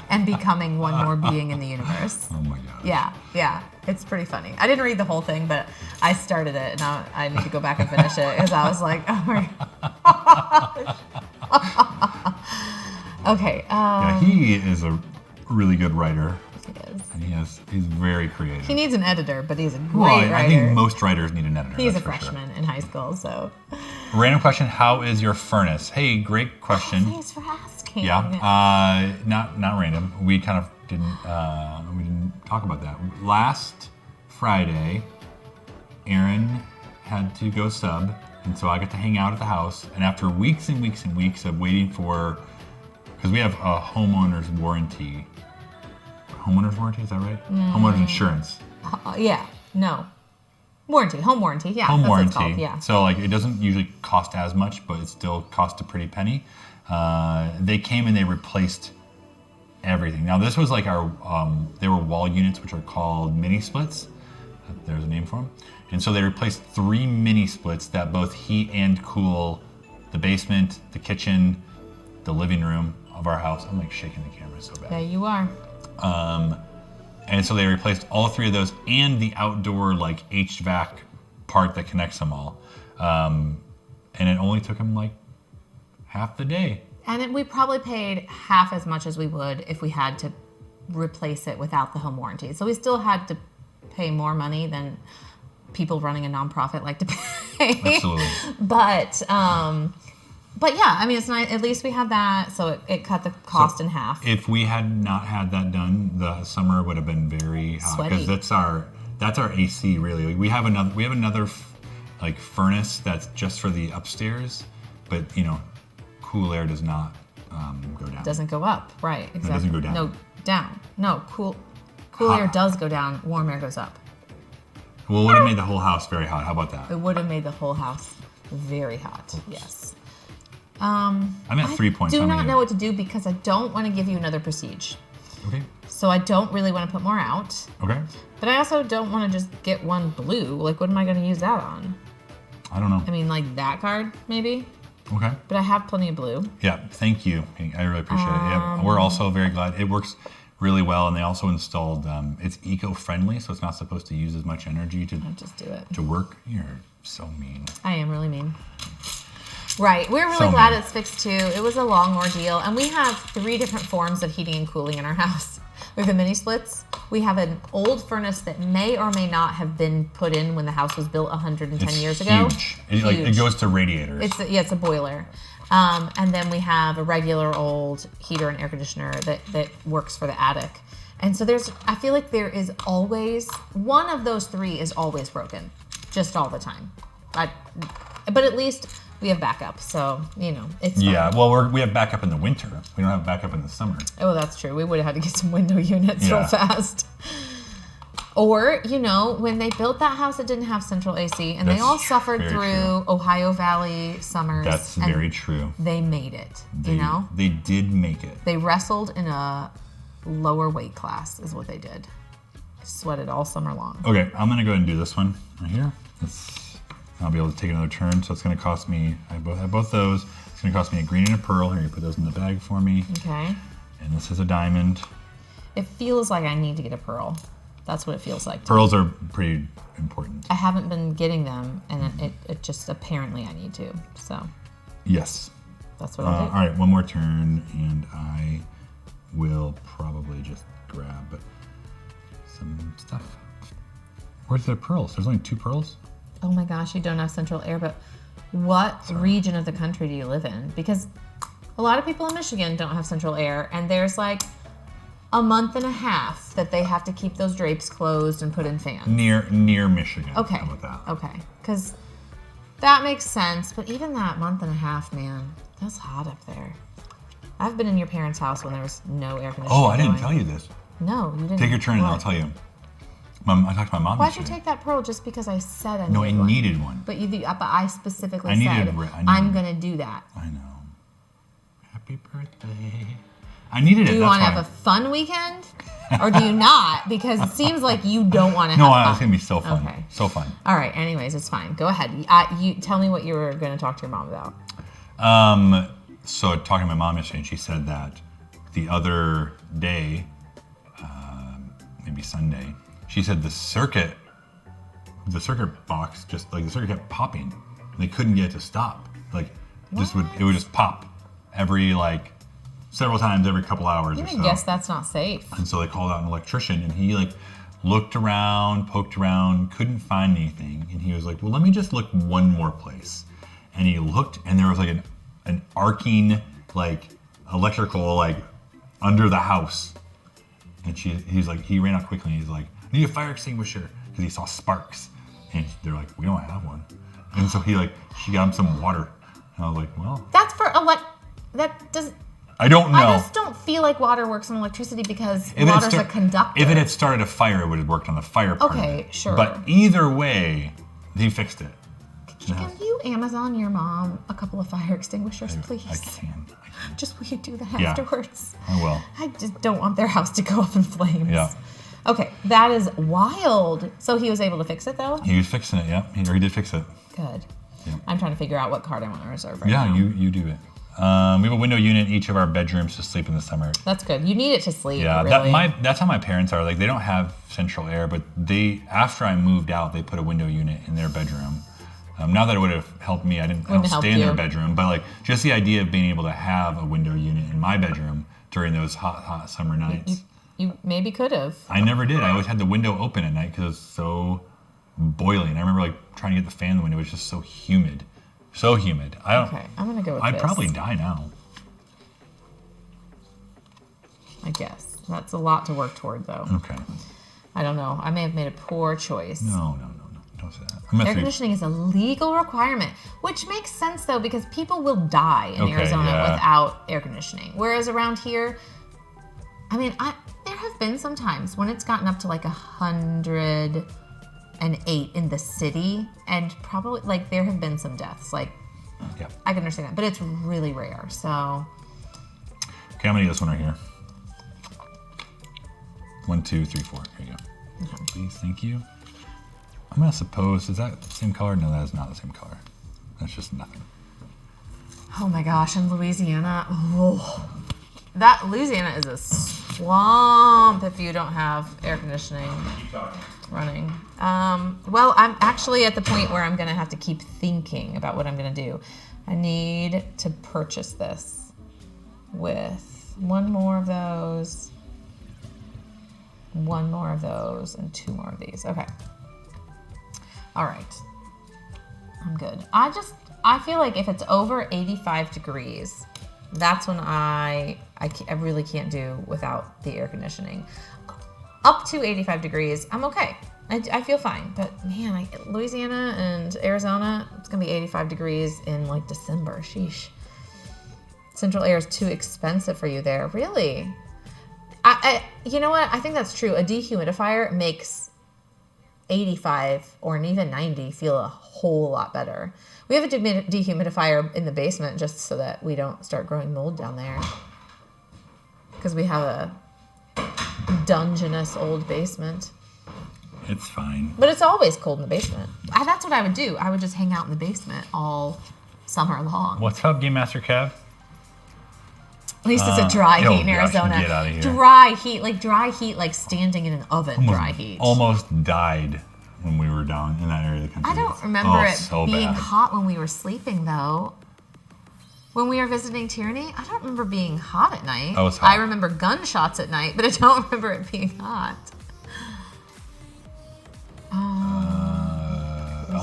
And becoming one more being in the universe. Oh my gosh. Yeah. It's pretty funny. I didn't read the whole thing, but I started it, and I need to go back and finish it because I was like, oh my gosh. Okay. Yeah, he is a really good writer. He is. And he's very creative. He needs an editor, but he's a great writer. I think most writers need an editor. He's a freshman in high school, so. Random question: how is your furnace? Hey, great question. Thanks for asking. Yeah. Not random. We kind of didn't talk about that. Last Friday, Erin had to go sub, and so I got to hang out at the house. And after weeks and weeks and weeks of waiting for, because we have a homeowner's warranty. Homeowner's warranty, is that right? Homeowner's insurance. Warranty, home warranty, yeah. Home that's warranty. What it's called, yeah. So like it doesn't usually cost as much, but it still costs a pretty penny. They came and they replaced everything. Now this was like they were wall units, which are called mini splits. There's a name for them. And so they replaced 3 mini splits that both heat and cool the basement, the kitchen, the living room of our house. I'm like shaking the camera so bad. Yeah, you are. And so they replaced all 3 of those and the outdoor like HVAC part that connects them all. And it only took them like half the day. And we probably paid half as much as we would if we had to replace it without the home warranty. So we still had to pay more money than people running a nonprofit like to pay. Absolutely. But yeah, I mean, it's nice. At least we had that, so it cut the cost in half. If we had not had that done, the summer would have been very hot Sweaty. because that's our AC really. We have another like furnace that's just for the upstairs, but cool air does not go down. Doesn't go up, right? Exactly. It doesn't go down. No, down. No, cool air does go down. Warm air goes up. Well, it would have made the whole house very hot. How about that? It would have made the whole house very hot. Yes. I'm at 3 points. I do not know what to do because I don't want to give you another prestige. Okay. So I don't really want to put more out. Okay. But I also don't want to just get one blue. Like, what am I going to use that on? I don't know. I mean, like that card, maybe? Okay. But I have plenty of blue. Yeah, thank you. I really appreciate it. Yeah, we're also very glad. It works really well, and they also installed, it's eco-friendly, so it's not supposed to use as much energy to Just do it. to work. You're so mean. I am really mean. Right. We're really So glad mean. it's fixed too. It was a long ordeal. And we have 3 different forms of heating and cooling in our house. We have the mini splits. We have an old furnace that may or may not have been put in when the house was built 110 years ago. Huge. It goes to radiators. It's a boiler. And then we have a regular old heater and air conditioner that works for the attic. And so I feel like there is always, one of those 3 is always broken, just all the time. But at least we have backup, so, it's fine. Yeah, well, we have backup in the winter. We don't have backup in the summer. Oh, that's true. We would have had to get some window units real fast. Or, when they built that house, it didn't have central AC, and they all suffered through Ohio Valley summers. That's very true. They made it, They did make it. They wrestled in a lower weight class is what they did. Sweated all summer long. Okay, I'm going to go ahead and do this one right here. I'll be able to take another turn, so it's going to cost me, I have both those. It's going to cost me a green and a pearl. Here, you put those in the bag for me. Okay. And this is a diamond. It feels like I need to get a pearl. That's what it feels like. Pearls are pretty important. I haven't been getting them, and it just apparently I need to. So. Yes. That's what I'll do. All right, one more turn, and I will probably just grab some stuff. Where's the pearls? There's only 2 pearls? Oh my gosh, you don't have central air, but what region of the country do you live in? Because a lot of people in Michigan don't have central air, and there's like a month and a half that they have to keep those drapes closed and put in fans. Near Michigan. Okay. How about that? Okay. Because that makes sense, but even that month and a half, man, that's hot up there. I've been in your parents' house when there was no air conditioning. Oh, I didn't tell you this. No, you didn't. Take your turn and I'll tell you. I talked to my mom. Why'd you take that pearl just because I said I needed one? No, I needed one. But I specifically said, I'm going to do that. I know. Happy birthday. I needed it. Do you want to have a fun weekend? Or do you not? Because it seems like you don't want to have fun. No, it's going to be so fun. Okay. So fun. All right. Anyways, it's fine. Go ahead. You tell me what you were going to talk to your mom about. So talking to my mom yesterday, and she said that the other day, maybe Sunday, she said the circuit box just like the circuit kept popping. And they couldn't get it to stop. Like it would just pop every several times every couple hours or so. I guess that's not safe. And so they called out an electrician, and he looked around, poked around, couldn't find anything, and he was like, "Well, let me just look one more place." And he looked, and there was an arcing electrical under the house. And he ran out quickly, and he's like, "I need a fire extinguisher," because he saw sparks. And they're like, "We don't have one." And so she got him some water. And I was like, "Well, that's for that does." I don't know. I just don't feel like water works on electricity because water's a conductor. If it had started a fire, it would have worked on the fire part of it. Okay, sure. But either way, he fixed it. Can you Amazon your mom a couple of fire extinguishers, please? I can. Just will you do that afterwards? I will. I just don't want their house to go up in flames. Yeah. Okay, that is wild. So he was able to fix it though? He was fixing it, yeah. He did fix it. Good. Yeah. I'm trying to figure out what card I want to reserve right now. Yeah, you do it. We have a window unit in each of our bedrooms to sleep in the summer. That's good. You need it to sleep. Yeah, really. that's how my parents are. They don't have central air, but after I moved out, they put a window unit in their bedroom. Not that it would have helped me. I didn't stay in their bedroom, but just the idea of being able to have a window unit in my bedroom during those hot summer nights. You maybe could have. I never did. I always had the window open at night because it was so boiling. I remember trying to get the fan in the window. It was just so humid. So humid. Okay, I'm gonna go with this. I'd probably die now. I guess. That's a lot to work toward, though. Okay. I don't know. I may have made a poor choice. No. Don't say that. Air conditioning is a legal requirement, which makes sense, though, because people will die in Arizona without air conditioning. Whereas around here, there have been some times when it's gotten up to 108 in the city, and probably, there have been some deaths. Yeah. I can understand that, but it's really rare. So. Okay, I'm gonna get this one right here. 1, 2, 3, 4. Here you go. Okay. Please, thank you. I'm gonna suppose, is that the same color? No, that is not the same color. That's just nothing. Oh my gosh, in Louisiana, Louisiana is a swamp if you don't have air conditioning running. Well, I'm actually at the point where I'm gonna have to keep thinking about what I'm gonna do. I need to purchase this with one more of those, one more of those, and 2 more of these. Okay. All right. I'm good. I feel like if it's over 85 degrees, that's when I really can't do without the air conditioning. Up to 85 degrees, I'm okay. I feel fine. But man, Louisiana and Arizona, it's gonna be 85 degrees in like December. Sheesh. Central air is too expensive for you there. Really? You know what? I think that's true. A dehumidifier makes 85 or even 90 feel a whole lot better. We have a dehumidifier in the basement just so that we don't start growing mold down there. Because we have a dungeness old basement. It's fine. But it's always cold in the basement. That's what I would do. I would just hang out in the basement all summer long. What's up, Game Master Kev? At least it's a dry heat in gosh, Arizona. get out of here. Dry heat, like standing in an oven. Dry heat. Almost died when we were down in that area of the country. I don't remember it so being bad. hot when we were sleeping, though. When we were visiting Tierney, I don't remember being hot at night. Oh, it's hot. I remember gunshots at night, but I don't remember it being hot.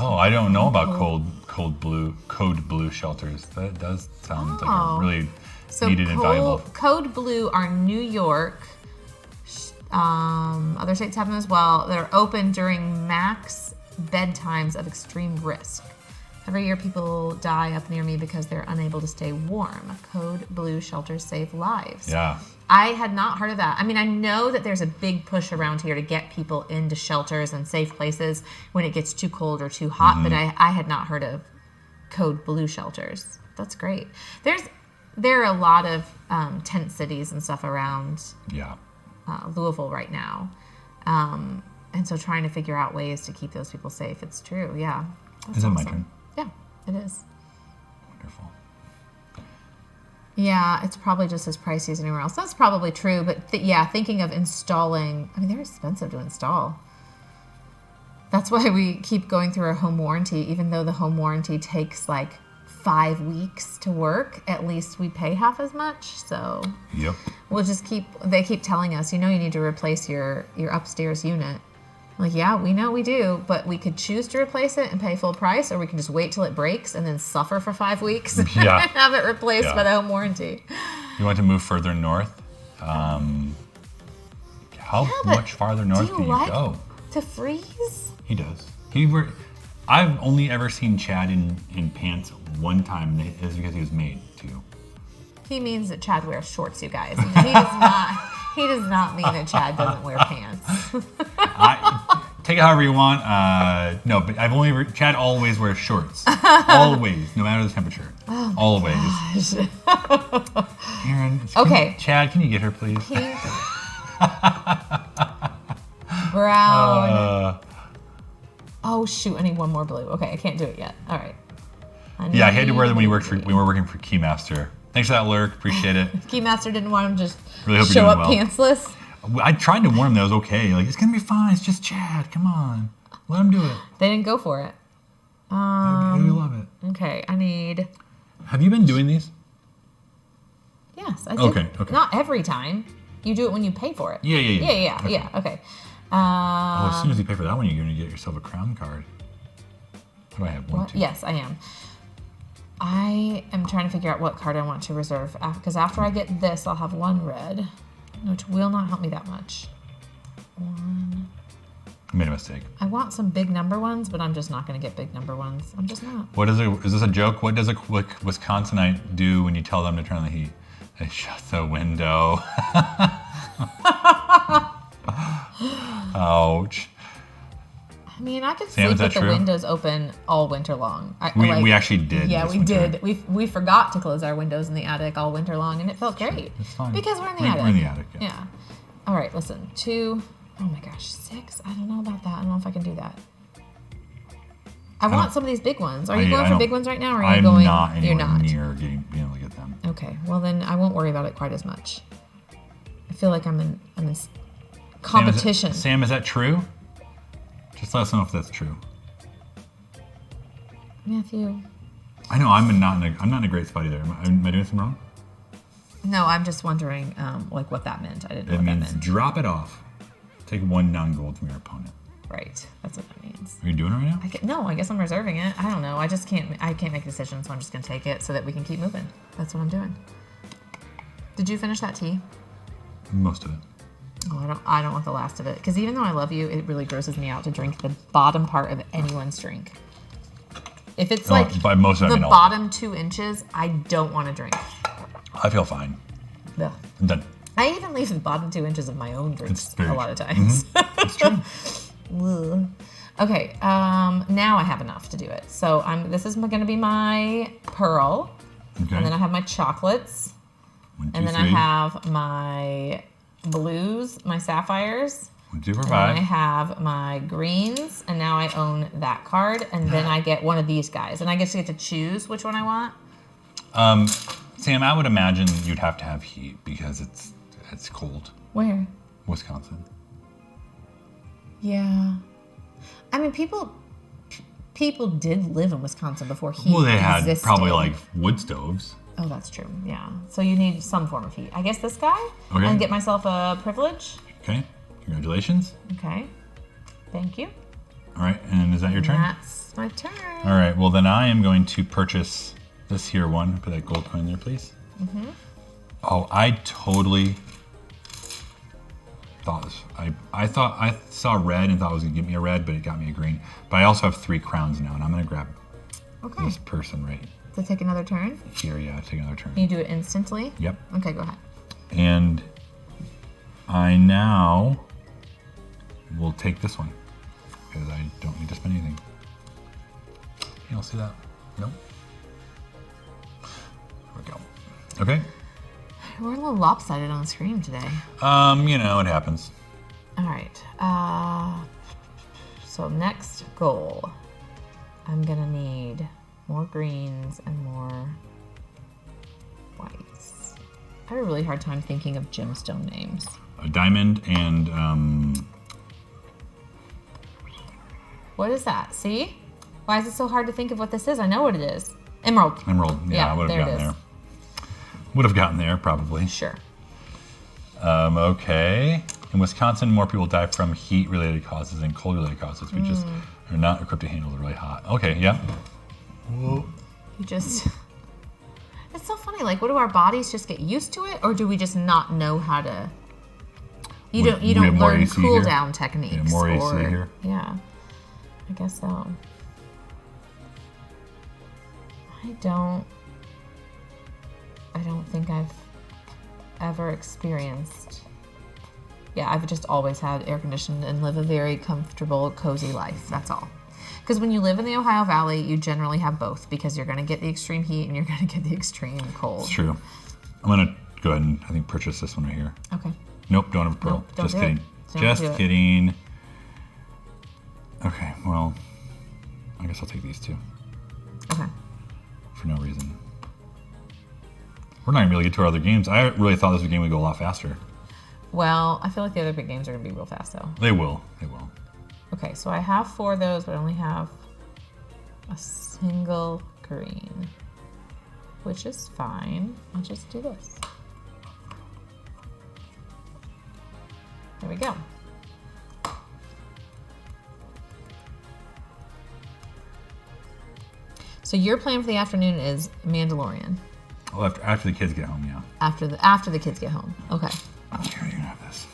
I don't know about code blue shelters. That does sound like a really needed and valuable. Code Blue are New York. Other states have them as well. They're open during max bedtimes of extreme risk. Every year people die up near me because they're unable to stay warm. Code Blue shelters save lives. Yeah. I had not heard of that. I mean, I know that there's a big push around here to get people into shelters and safe places when it gets too cold or too hot, but I had not heard of Code Blue shelters. That's great. There are a lot of tent cities and stuff around Louisville right now. And so trying to figure out ways to keep those people safe. It's true, yeah. That's Is it my awesome. turn? Yeah, it is. Wonderful. Yeah, it's probably just as pricey as anywhere else. That's probably true, but thinking of installing, I mean, they're expensive to install. That's why we keep going through our home warranty, even though the home warranty takes like 5 weeks to work, at least we pay half as much. So Yep. we'll just they keep telling us, you need to replace your upstairs unit. Like, yeah, we know we do, but we could choose to replace it and pay full price, or we can just wait till it breaks and then suffer for 5 weeks and have it replaced by the home warranty. You want to move further north? How much farther north can you go? To freeze? He does. I've only ever seen Chad in pants one time, and it's because he was made to. He means that Chad wears shorts, you guys. He does not mean that Chad doesn't wear pants. Take it however you want. No, but Chad always wears shorts. Always, no matter the temperature. Oh always. Erin, Chad, can you get her, please? Pink, brown. Oh shoot! I need one more blue. Okay, I can't do it yet. All right. He had to wear them when we were working for Keymaster. Thanks for that lurk. Appreciate it. Keymaster didn't want him to just really show up pantsless. I tried to warn him that it was okay. Like, it's gonna be fine. It's just Chad. Come on, let him do it. They didn't go for it. We love it. Okay, I need. Have you been doing these? Yes, I do. Okay. Not every time. You do it when you pay for it. Yeah. Okay. As soon as you pay for that one, you're gonna get yourself a crown card. What do I have? One, two. Yes, I am. I am trying to figure out what card I want to reserve, because after I get this, I'll have 1 red, which will not help me that much. 1. I made a mistake. I want some big number ones, but I'm just not going to get big number ones. I'm just not. Is this a joke? What does a Wisconsinite do when you tell them to turn on the heat? They shut the window. Ouch. mean, I could Sam, sleep is that with the true? windows open all winter long. We actually did. Yeah, this we winter. did. We forgot to close our windows in the attic all winter long, and it felt great. It's fine. Because we're in the attic. We're in the attic, yeah. Yeah. All right, listen. 2. Oh my gosh, 6. I don't know about that. I don't know if I can do that. I want some of these big ones. Are you going for big ones right now, or are you going? I'm You're not not. near being able to get them. Okay. Well, then I won't worry about it quite as much. I feel like I'm in competition. Sam, is that true? Just let us know if that's true. Matthew. I know I'm not in a great spot either. Am I doing something wrong? No, I'm just wondering, like what that meant. I didn't know It what that means meant. drop it off. Take 1 non-gold from your opponent. Right. That's what that means. Are you doing it right now? No, I guess I'm reserving it. I don't know. I can't make a decision, so I'm just gonna take it so that we can keep moving. That's what I'm doing. Did you finish that tea? Most of it. Oh, I don't want the last of it, because even though I love you, it really grosses me out to drink the bottom part of anyone's drink. If it's like by most of it, I the mean all of it. bottom 2 inches, I don't want to drink. I feel fine. Ugh. I'm done. I even leave the bottom 2 inches of my own drinks It's very a lot of times. It's true. Ugh. Okay, now I have enough to do it. So this is going to be my pearl, Okay. and then I have my chocolates, 1, 2, and then 3. I have my blues, my sapphires, 1, 2, 4, and then I 5. have my greens, and now I own that card, and then I get one of these guys, and I get to choose which one I want. Sam, I would imagine you'd have to have heat because it's cold. Where? Wisconsin. Yeah. I mean, people did live in Wisconsin before heat Well, they had existed. probably like wood stoves. Oh, that's true. Yeah. So you need some form of heat. I guess this guy. Okay. And get myself a privilege. Okay. Congratulations. Okay. Thank you. All right. And is that your turn? That's my turn. All right. Well, then I am going to purchase this here one. Put that gold coin there, please. Mm-hmm. Oh, I totally thought this. I thought I saw red and thought it was gonna give me a red, but it got me a green. But I also have 3 crowns now, and I'm gonna grab Okay. this person right To take another turn. here. Yeah, take another turn. Can you do it instantly? Yep. Okay, go ahead. And I now will take this one because I don't need to spend anything. You don't see that? Nope. There we go. Okay. We're a little lopsided on the screen today. It happens. All right. So next goal, I'm gonna need more greens and more whites. I have a really hard time thinking of gemstone names. A diamond and What is that? See? Why is it so hard to think of what this is? I know what it is. Emerald. emerald. Yeah, Yeah, I would there have it gotten is. there. Would have gotten there probably. Sure. Okay. In Wisconsin, more people die from heat-related causes than cold-related causes. We just are not equipped to handle the really hot. Okay. Yeah. Whoa. You just. It's so funny. Like, what do our bodies just get used to it, or do we just not know how to? You We don't have more learn AC cool here? down techniques. Yeah, more AC or, here. Yeah, I guess so. I don't think I've ever experienced. Yeah, I've just always had air conditioned and live a very comfortable, cozy life. That's all. Because when you live in the Ohio Valley, you generally have both, because you're going to get the extreme heat and you're going to get the extreme cold. It's true. I'm gonna go ahead and I think purchase this one right here. Okay. Nope, don't have a pearl. Nope, don't Just do kidding. it. Don't Just do it. kidding. Okay, well, I guess I'll take these 2 Okay. for no reason. We're not gonna be able to get to our other games. I really thought this game would go a lot faster. Well, I feel like the other big games are going to be real fast, though. They will. They will. Okay, so I have 4 of those, but I only have a single green, which is fine. I'll just do this. There we go. So your plan for the afternoon is Mandalorian Well, after the kids get home, yeah. after the kids get home. Okay. Here, you can have this.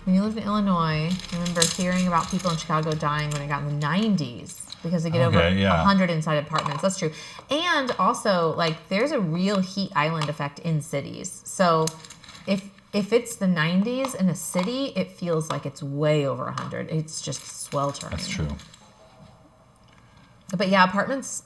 When you lived in Illinois, I remember hearing about people in Chicago dying when it got in the 90s because they get over Okay, yeah. 100 inside apartments. That's true. And also, like, there's a real heat island effect in cities. So if it's the 90s in a city, it feels like it's way over 100. It's just sweltering. That's true. But yeah, apartments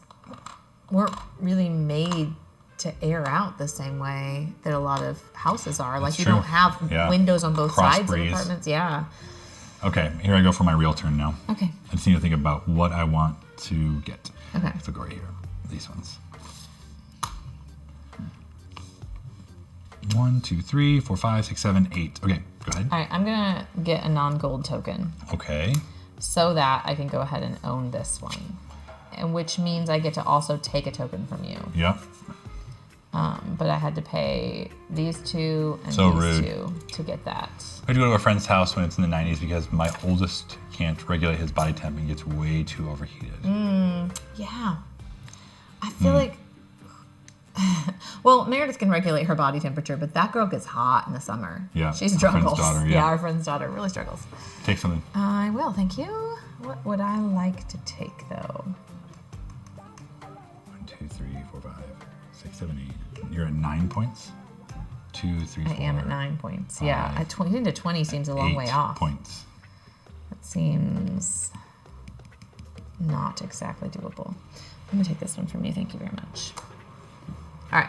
weren't really made to air out the same way that a lot of houses are. That's like you true. don't have windows on both Cross sides breeze. of apartments. Yeah. Okay, here I go for my real turn now. Okay. I just need to think about what I want to get. Okay. So go right here. These ones. 1, 2, 3, 4, 5, 6, 7, 8. Okay, go ahead. All right, I'm gonna get a non-gold token Okay. so that I can go ahead and own this one, and which means I get to also take a token from you. Yep. But I had to pay these two and So these rude. two to get that. I had to go to a friend's house when it's in the 90s because my oldest can't regulate his body temp and gets way too overheated. Yeah. I feel like, well, Meredith can regulate her body temperature, but that girl gets hot in the summer. Yeah, She our struggles. friend's daughter, yeah, yeah. our friend's daughter really struggles. Take something. I will, thank you. What would I like to take, though? 1, 2, 3, 4, 5, 6, 7, 8. You're at 9 points. 2, 3, 4. I am at 9 points. Yeah, five, getting to 20 seems a long 8 way off. points. That seems not exactly doable. I'm gonna take this one from you. Thank you very much. All right.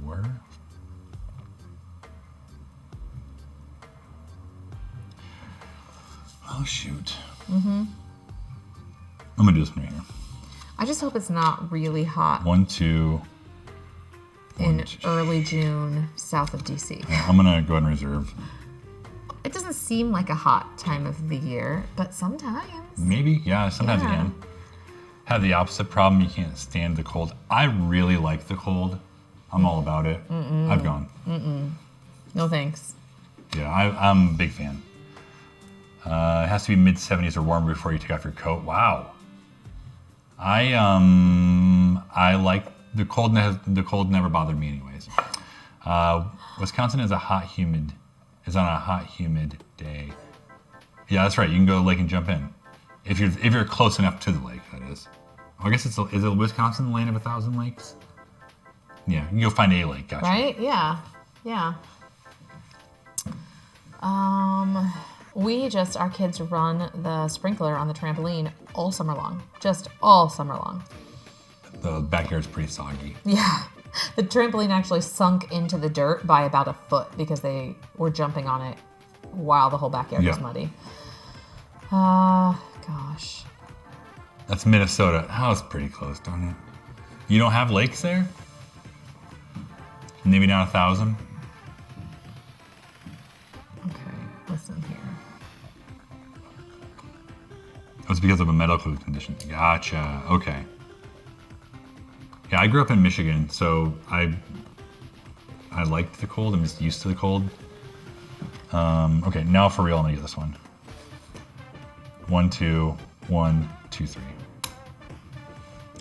Four. Oh shoot. I'm gonna do this one right here. I just hope it's not really hot 1, 2. in 1, 2. early June south of DC. I'm gonna go ahead and reserve. It doesn't seem like a hot time of the year, but sometimes. Maybe, yeah. Sometimes Yeah. you can. Have the opposite problem. You can't stand the cold. I really like the cold. I'm all about it. I've gone. No thanks. Yeah, I'm a big fan. It has to be mid 70s or warmer before you take off your coat. Wow. I like the cold. The cold never bothered me anyways. Wisconsin is on a hot, humid day. Yeah, that's right. You can go to the lake and jump in if you're close enough to the lake. That is. I guess is it Wisconsin the land of 1,000 lakes? Yeah, you can go find a lake. Gotcha. Right? Yeah. Yeah. Our kids run the sprinkler on the trampoline all summer long. Just all summer long. The backyard's pretty soggy. Yeah. The trampoline actually sunk into the dirt by about a foot because they were jumping on it while the whole backyard was Yeah. muddy. Gosh. That's Minnesota. That was pretty close, don't it? You don't have lakes there? Maybe not 1,000? Okay, listen here. It was because of a medical condition. Gotcha. Okay. Yeah, I grew up in Michigan, so I liked the cold. I'm just used to the cold. Okay, now for real, I'm gonna get this one. 1, 2, 1, 2, 3.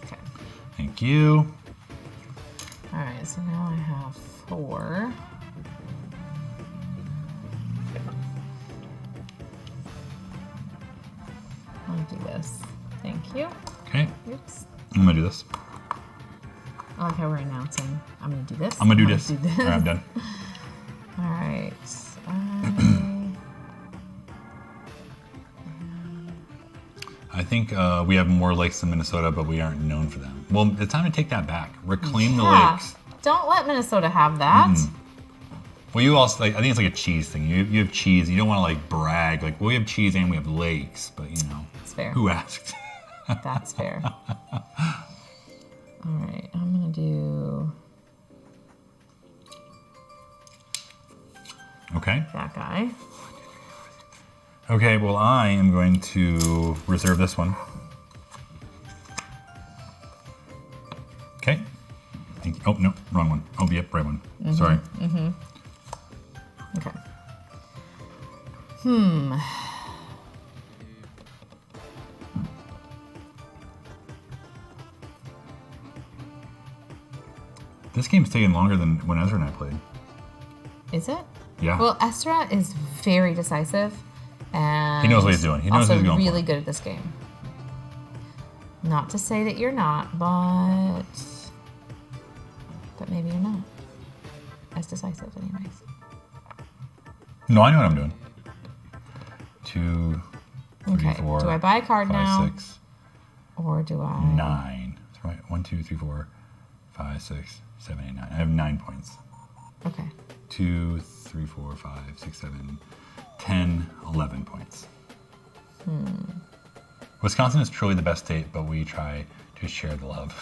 Okay. Thank you. All right, so now I have 4. I'll do this. Thank you. Okay, Oops. I'm gonna do this. I like how we're announcing. I'm gonna do this. I'm gonna do this. Do this. All right, I'm done. All right. I think we have more lakes than Minnesota, but we aren't known for them. Well, it's time to take that back. Reclaim the Yeah. lakes. Don't let Minnesota have that. Well, you also I think it's like a cheese thing. You have cheese. You don't want to like brag. Like, well, we have cheese and we have lakes, but you know, It's fair. who asked? That's fair. All right, I'm gonna do Okay. that guy. Okay. Well, I am going to reserve this one. Okay. Oh no, wrong one. Oh, yep, right one. Sorry. Okay. This game's taking longer than when Ezra and I played. Is it? Yeah. Well, Ezra is very decisive, and He knows what he's doing. He knows also what he's going really for. good at this game. Not to say that you're not, but But maybe you're not as decisive anyways. No, I know what I'm doing. 2, 3, Okay, 4. do I buy a card 5, now? 6, Or do I? 9. That's right. 1, 2, 3, 4, 5, 6, 7, 8, 9. I have 9 points. Okay. 2, 3, 4, 5, 6, 7, 10, 11 points. Wisconsin is truly the best state, but we try to share the love.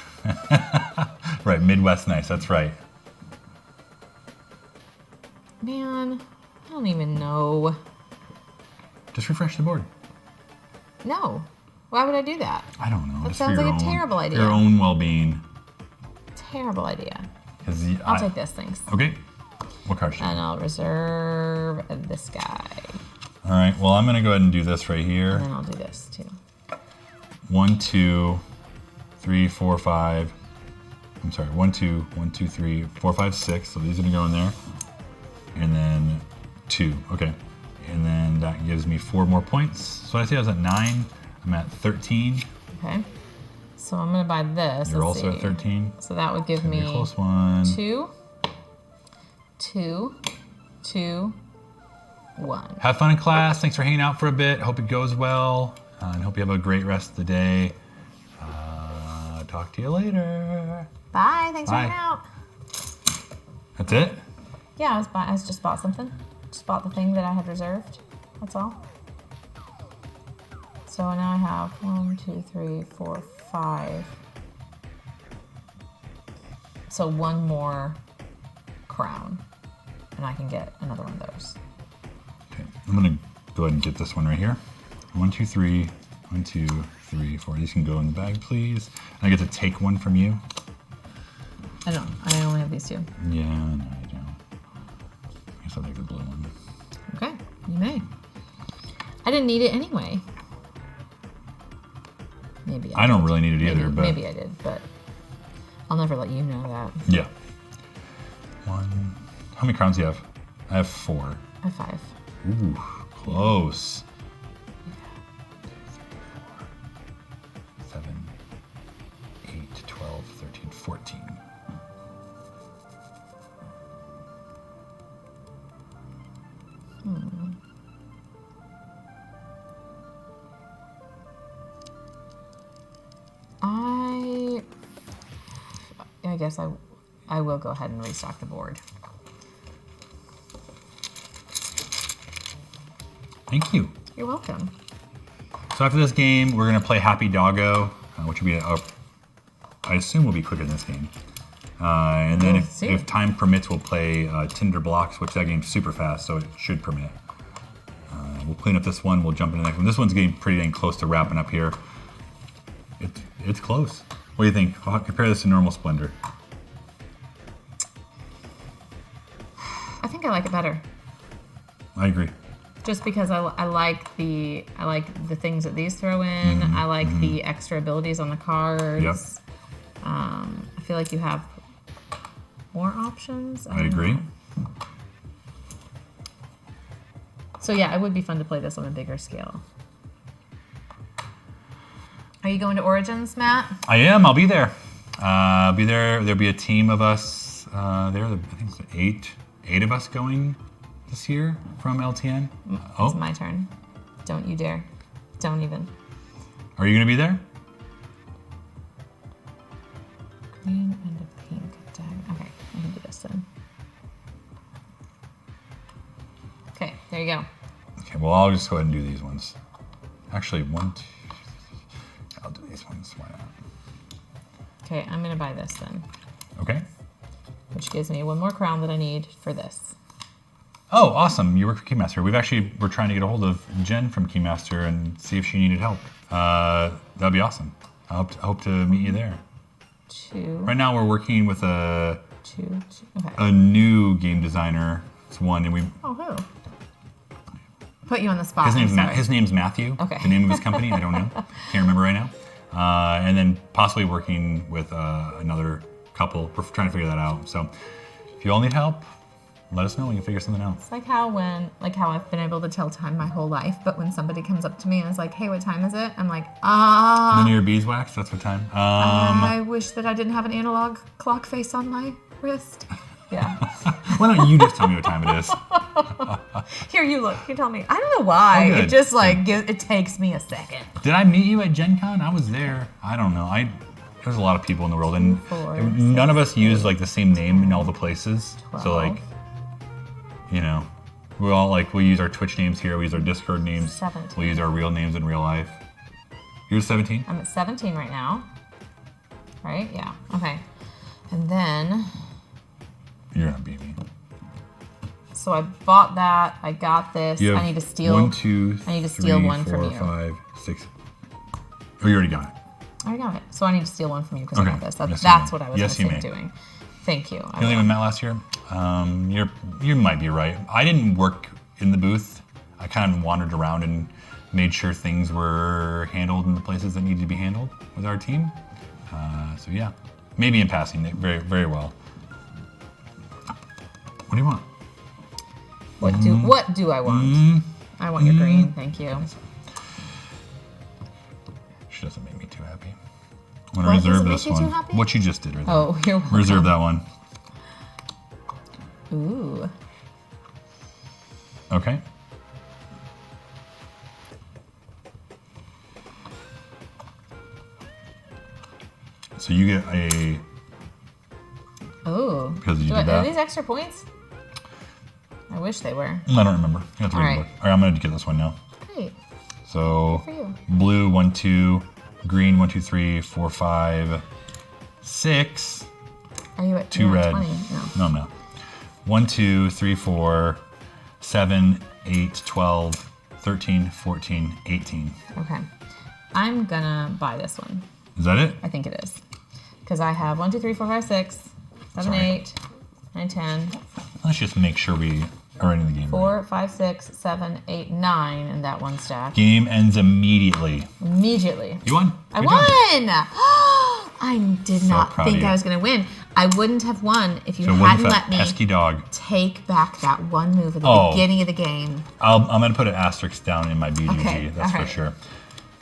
Right, Midwest nice, that's right. Man, I don't even know. Just refresh the board. No. Why would I do that? I don't know. That just sounds for your like a own, terrible idea. Your own well-being. Terrible idea. I'll take this, thanks. Okay. What card should you And I'll reserve this guy. All right, well, I'm going to go ahead and do this right here. And then I'll do this too. 1, 2, 3, 4, 5. I'm sorry, 1, 2, 1, 2, 3, 4, 5, 6. So these are going to go in there. And then 2. Okay. And then that gives me 4 more points. So I see I was at 9. I'm at 13. Okay. So I'm going to buy this. You're Let's also see. at 13. So that would give Gonna be me a close one. 2, 2, 2, 1. Have fun in class. Thanks for hanging out for a bit. Hope it goes well. And hope you have a great rest of the day. Talk to you later. Bye. Thanks for Bye. hanging out. That's it? Yeah, I just bought something. Just bought the thing that I had reserved. That's all. So now I have 1, 2, 3, 4, 5. So 1 more crown, and I can get another one of those. Okay, I'm gonna go ahead and get this one right here. 1, 2, 3, 1, 2, 3, 4. These can go in the bag, please. And I get to take one from you. I don't. I only have these 2. Yeah, no, I don't. I guess I'll take the blue one. Okay, you may. I didn't need it anyway. Maybe I don't really need it maybe, either, but maybe I did, but I'll never let you know that. yeah. 1. How many crowns do you have? I have 4. I have 5. Ooh, close. 7, 8, 12, 13, 14. I guess I will go ahead and restock the board. Thank you. You're welcome. So after this game, we're gonna play Happy Doggo, which will be, I assume will be quicker than this game. And then We'll see. if time permits, we'll play Tinder Blocks, which that game's super fast, so it should permit. We'll clean up this one, we'll jump into the next one. This one's getting pretty dang close to wrapping up here. It's close. What do you think? I'll compare this to normal Splendor. I think I like it better, I agree. just because I like the things that these throw in. I like the extra abilities on the cards. Yep. I feel like you have more options. I don't agree. know. So yeah, it would be fun to play this on a bigger scale. Are you going to Origins, Matt? I am. I'll be there. Be there. There'll be a team of us there. I think it's eight of us going this year from LTN. It's my turn. Don't you dare. Don't even. Are you going to be there? Green and a pink dagger. Okay, I can do this then. Okay, there you go. Okay, well, I'll just go ahead and do these ones. Actually, 1, 2, I'll do these ones. Why not? Okay, I'm gonna buy this then, Okay. which gives me 1 more crown that I need for this. Oh, awesome. You work for Keymaster. We're trying to get a hold of Jen from Keymaster and see if she needed help. That'd be awesome. I hope to meet you there. 2, Right now, we're working with 2, 2. Okay. a new game designer. It's one, and we. Oh, who? Put you on the spot. His name's I'm sorry. His name's Matthew. Okay. The name of his company, I don't know. Can't remember right now. And then possibly working with another couple. We're trying to figure that out. So if you all need help, let us know. We can figure something out. It's like how I've been able to tell time my whole life, but when somebody comes up to me and is like, "Hey, what time is it?" I'm like, Linear beeswax. That's what time. I wish that I didn't have an analog clock face on my wrist. Yeah. Why don't you just tell me what time it is? Here, you look. You tell me. I don't know why. Oh, good. It just like it takes me a second. Did I meet you at Gen Con? I was there. I don't know. There's a lot of people in the world, and none of us use like the same name in all the places. 12. So like, you know, we all like we use our Twitch names here. We use our Discord names. 17. We use our real names in real life. You're 17. I'm at 17 right now. Right? Yeah. Okay. And then. You're gonna beat me. So I bought that. I got this. You have I need to steal. 1, 2, I need to steal 3, one 4, from you. 5, 6. Oh, you already got it. I already got it. So I need to steal one from you because I got this. Yes, you That's may. what I was Yes, you missing may. doing. Thank you. You only met last year. You might be right. I didn't work in the booth. I kind of wandered around and made sure things were handled in the places that needed to be handled with our team. So yeah, maybe in passing, very very well. What do you want? What do I want? I want your green. Thank you. She doesn't make me too happy. I'm gonna What, does reserve it this make you too one. happy? What you just did right there. Oh, you're welcome. Reserve that one. Ooh. Okay. So you get a. Oh. Because you did Are that. these extra points? I wish they were. I don't remember. You have to All read right. the book. All right, I'm gonna get this one now. Great. So For you. blue 1, 2, green 1, 2, 3, 4, 5, 6. Are you at 2 you're at red. 20? No. No, I'm not. 1, 2, 3, 4, 7, 8, 12, 13, 14, 18. Okay. I'm gonna buy this one. Is that it? I think it is. Because I have 1, 2, 3, 4, 5, 6, 7, Sorry. 8, 9, 10, Let's just make sure we are in the game. 4, 5, 6, 7, 8, 9 in that one stack. Game ends immediately. Immediately. You won. I Good won! job. I did So not proud of think you. I was going to win. I wouldn't have won if you So what hadn't if let that me pesky dog? take back that one move at the Oh. beginning of the game. I'm gonna put an asterisk down in my BGG. Okay, That's for alright. sure.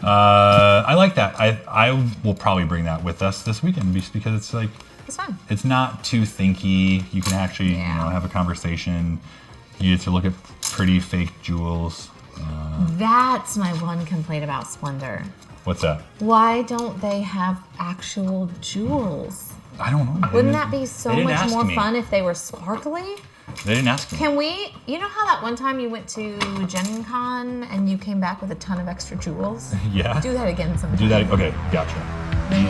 I like that. I will probably bring that with us this weekend just because it's like It's fun. it's not too thinky. You can actually Yeah. have a conversation. You get to look at pretty fake jewels. That's my one complaint about Splendor. What's that? Why don't they have actual jewels? I don't know. Wouldn't that be so they didn't much ask more me. fun if they were sparkly? They didn't ask me. Can we, you know how that one time you went to Gen Con and you came back with a ton of extra jewels? Yeah. Do that again sometime. Do that. Okay, gotcha. Then